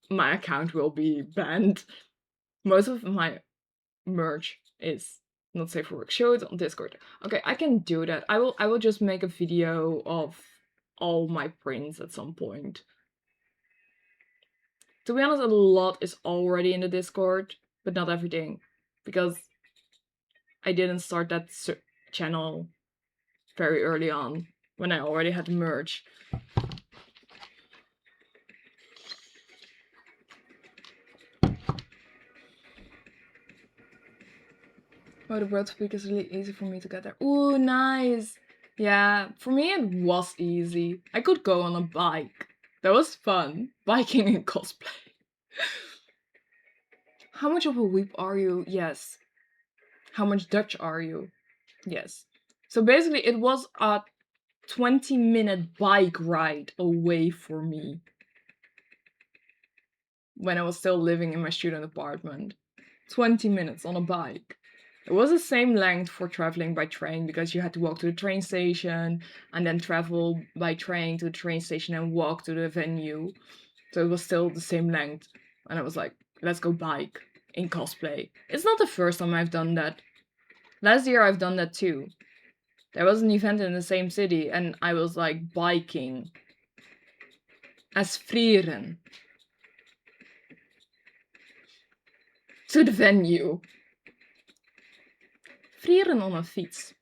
my account will be banned. Most of my merch is not safe for work. Show it on Discord. Okay, I can do that. I will just make a video of all my prints at some point. To be honest, a lot is already in the Discord, but not everything. Because I didn't start that channel very early on, when I already had merch. Oh, the road speak is really easy for me to get there. Ooh, nice! Yeah, for me it was easy. I could go on a bike. That was fun. Biking in cosplay. How much of a weep are you? Yes. How much Dutch are you? Yes. So basically it was a 20-minute bike ride away for me. When I was still living in my student apartment. 20 minutes on a bike. It was the same length for traveling by train because you had to walk to the train station and then travel by train to the train station and walk to the venue. So it was still the same length. And I was like, let's go bike in cosplay. It's not the first time I've done that. Last year I've done that too. There was an event in the same city and I was like biking as vrienden to the venue. Vrienden on a fiets.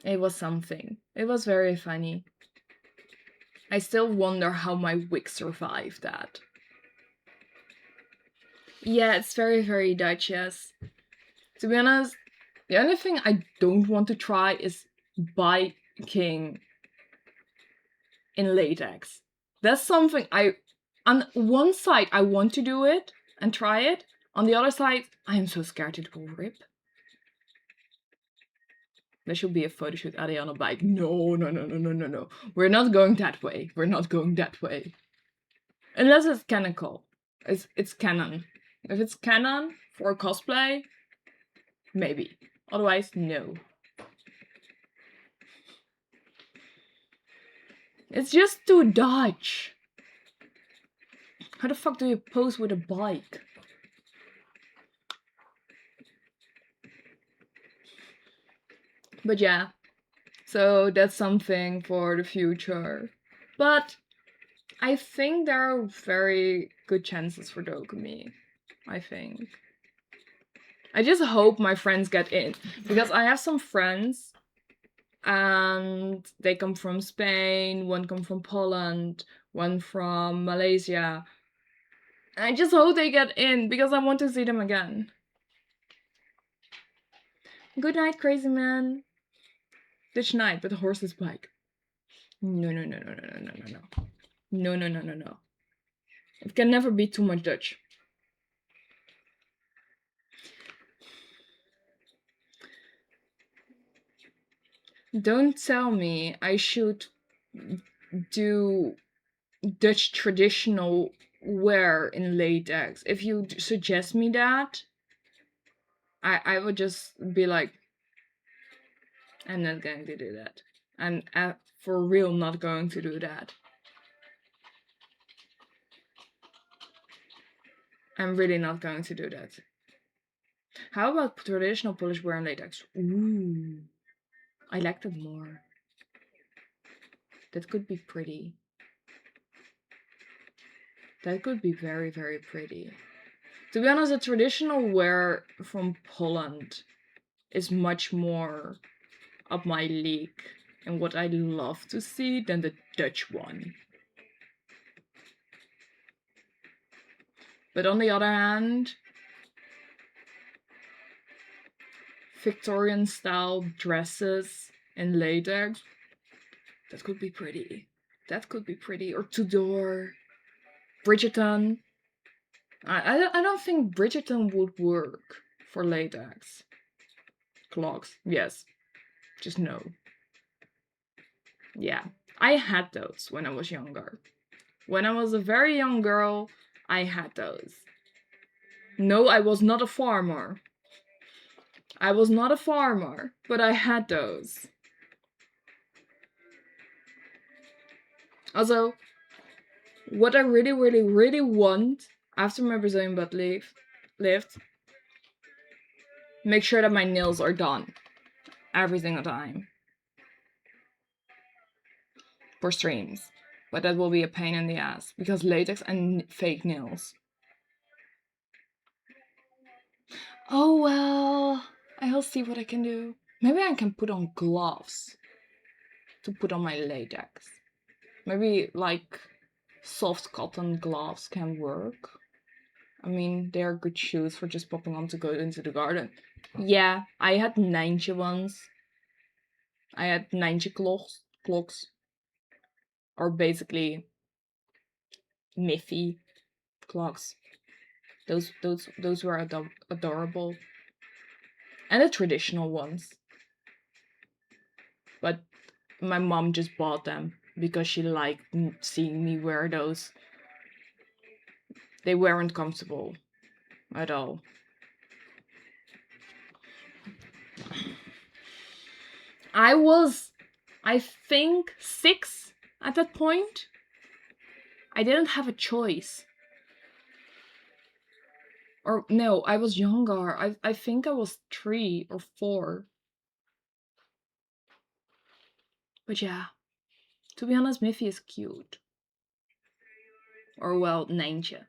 It was something. It was very funny. I still wonder how my wig survived that. Yeah, it's very, very Dutch, yes. To be honest, the only thing I don't want to try is biking in latex. That's something on one side, I want to do it and try it. On the other side, I am so scared it will rip. There should be a photo shoot Adi on a bike. No, no, no, no, no, no, no. We're not going that way. We're not going that way. Unless it's canonical. It's canon. If it's canon for cosplay, maybe. Otherwise, no. It's just too Dutch. How the fuck do you pose with a bike? But yeah, so that's something for the future. But I think there are very good chances for Dokumi. I think. I just hope my friends get in. Because I have some friends and they come from Spain, one come from Poland, one from Malaysia. And I just hope they get in because I want to see them again. Good night, crazy man. Ditch night with a horse's bike. No, no, no, no, no, no, no, no, no. No, no, no, no, no. It can never be too much Dutch. Don't tell me I should do Dutch traditional wear in latex. If you suggest me that, I would just be like, I'm not going to do that. I'm for real not going to do that. I'm really not going to do that. How about traditional Polish wear in latex? Ooh, I like that more. That could be pretty. That could be very, very pretty. To be honest, the traditional wear from Poland is much more up my league and what I love to see than the Dutch one. But on the other hand, Victorian style dresses in latex, that could be pretty. That could be pretty. Or Tudor, Bridgerton. I don't think Bridgerton would work for latex. Clogs, yes. Just no. Yeah, I had those when I was younger. When I was a very young girl, I had those. No, I was not a farmer. I was not a farmer, but I had those. Also, what I really, really, really want after my Brazilian butt lift, make sure that my nails are done every single time for streams. But that will be a pain in the ass because latex and fake nails. Oh well, I'll see what I can do. Maybe I can put on gloves to put on my latex. Maybe like soft cotton gloves can work. I mean, they are good shoes for just popping on to go into the garden. Yeah, I had Nijntje ones. I had Nijntje clocks, or basically Miffy clocks. Those were adorable, and the traditional ones. But my mom just bought them because she liked seeing me wear those. They weren't comfortable at all. I was, I think, 6 at that point. I didn't have a choice. Or no, I was younger. I think I was 3 or 4. But yeah, to be honest, Miffy is cute. Or well, Nijntje.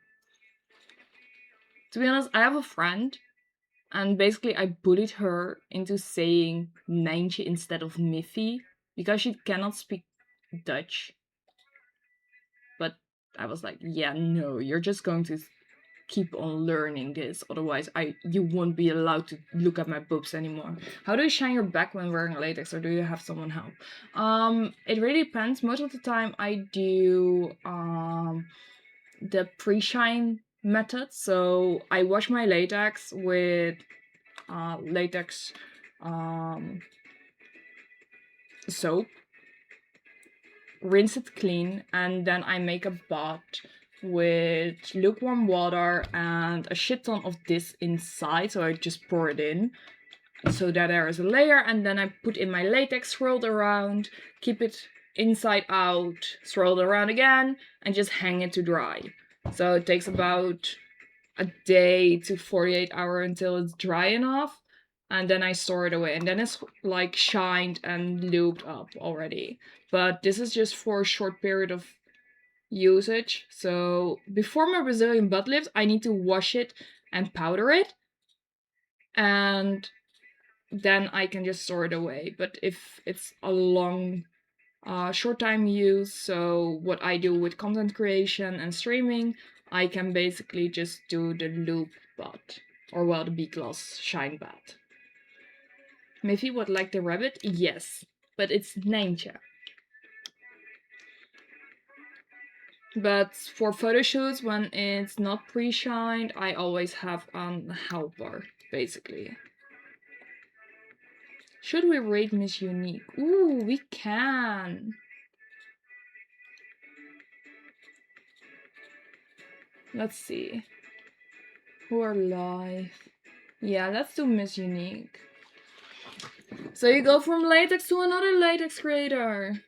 To be honest, I have a friend, and basically I bullied her into saying Nijntje instead of Miffy because she cannot speak Dutch. But I was like, yeah, no, you're just going to keep on learning this, otherwise you won't be allowed to look at my boobs anymore. How do you shine your back when wearing latex, or do you have someone help? It really depends. Most of the time I do the pre-shine method. So I wash my latex with latex soap, rinse it clean, and then I make a bath with lukewarm water and a shit ton of this inside. So I just pour it in so that there is a layer, and then I put in my latex, swirled around, keep it inside out, swirled around again, and just hang it to dry. So it takes about a day to 48 hours until it's dry enough, and then I store it away, and then it's like shined and lubed up already. But this is just for a short period of usage. So before my Brazilian butt lift, I need to wash it and powder it, and then I can just store it away. But if it's a long short time use, so what I do with content creation and streaming, I can basically just do the loop bath, or well, the B-gloss shine bath. Maybe what, like the rabbit? Yes, but it's Nijntje. But for photo shoots, when it's not pre-shined, I always have a helper, basically. Should we rate Miss Unique? Ooh, we can. Let's see. Who are live? Yeah, let's do Miss Unique. So you go from latex to another latex creator.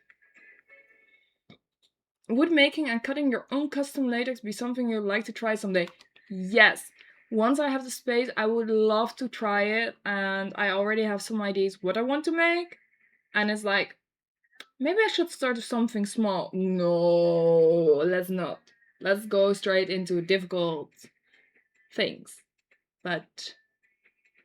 Would making and cutting your own custom latex be something you'd like to try someday? Yes. Once I have the space, I would love to try it, and I already have some ideas what I want to make. And it's like, maybe I should start with something small. No, let's not. Let's go straight into difficult things. But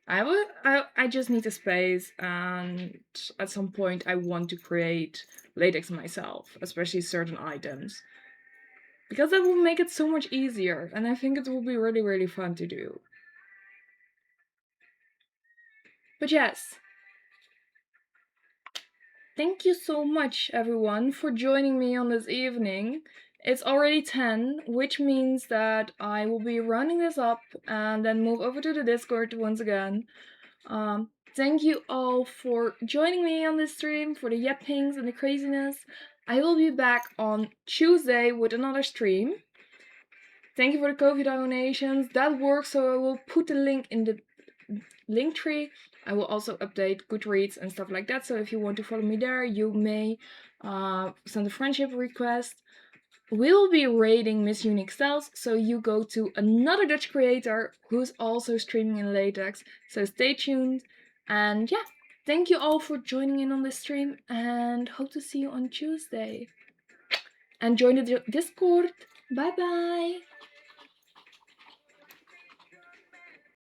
I just need a space, and at some point I want to create latex myself, especially certain items. Because that will make it so much easier, and I think it will be really, really fun to do. But yes. Thank you so much, everyone, for joining me on this evening. It's already 10, which means that I will be running this up and then move over to the Discord once again. Thank you all for joining me on this stream, for the yappings and the craziness. I will be back on Tuesday with another stream. Thank you for the COVID donations. That works, so I will put the link in the link tree. I will also update Goodreads and stuff like that, so if you want to follow me there, you may send a friendship request. We will be raiding Miss Unique Styles, so you go to another Dutch creator who's also streaming in latex, so stay tuned. And yeah, thank you all for joining in on this stream, and hope to see you on Tuesday. And join the Discord. Bye bye!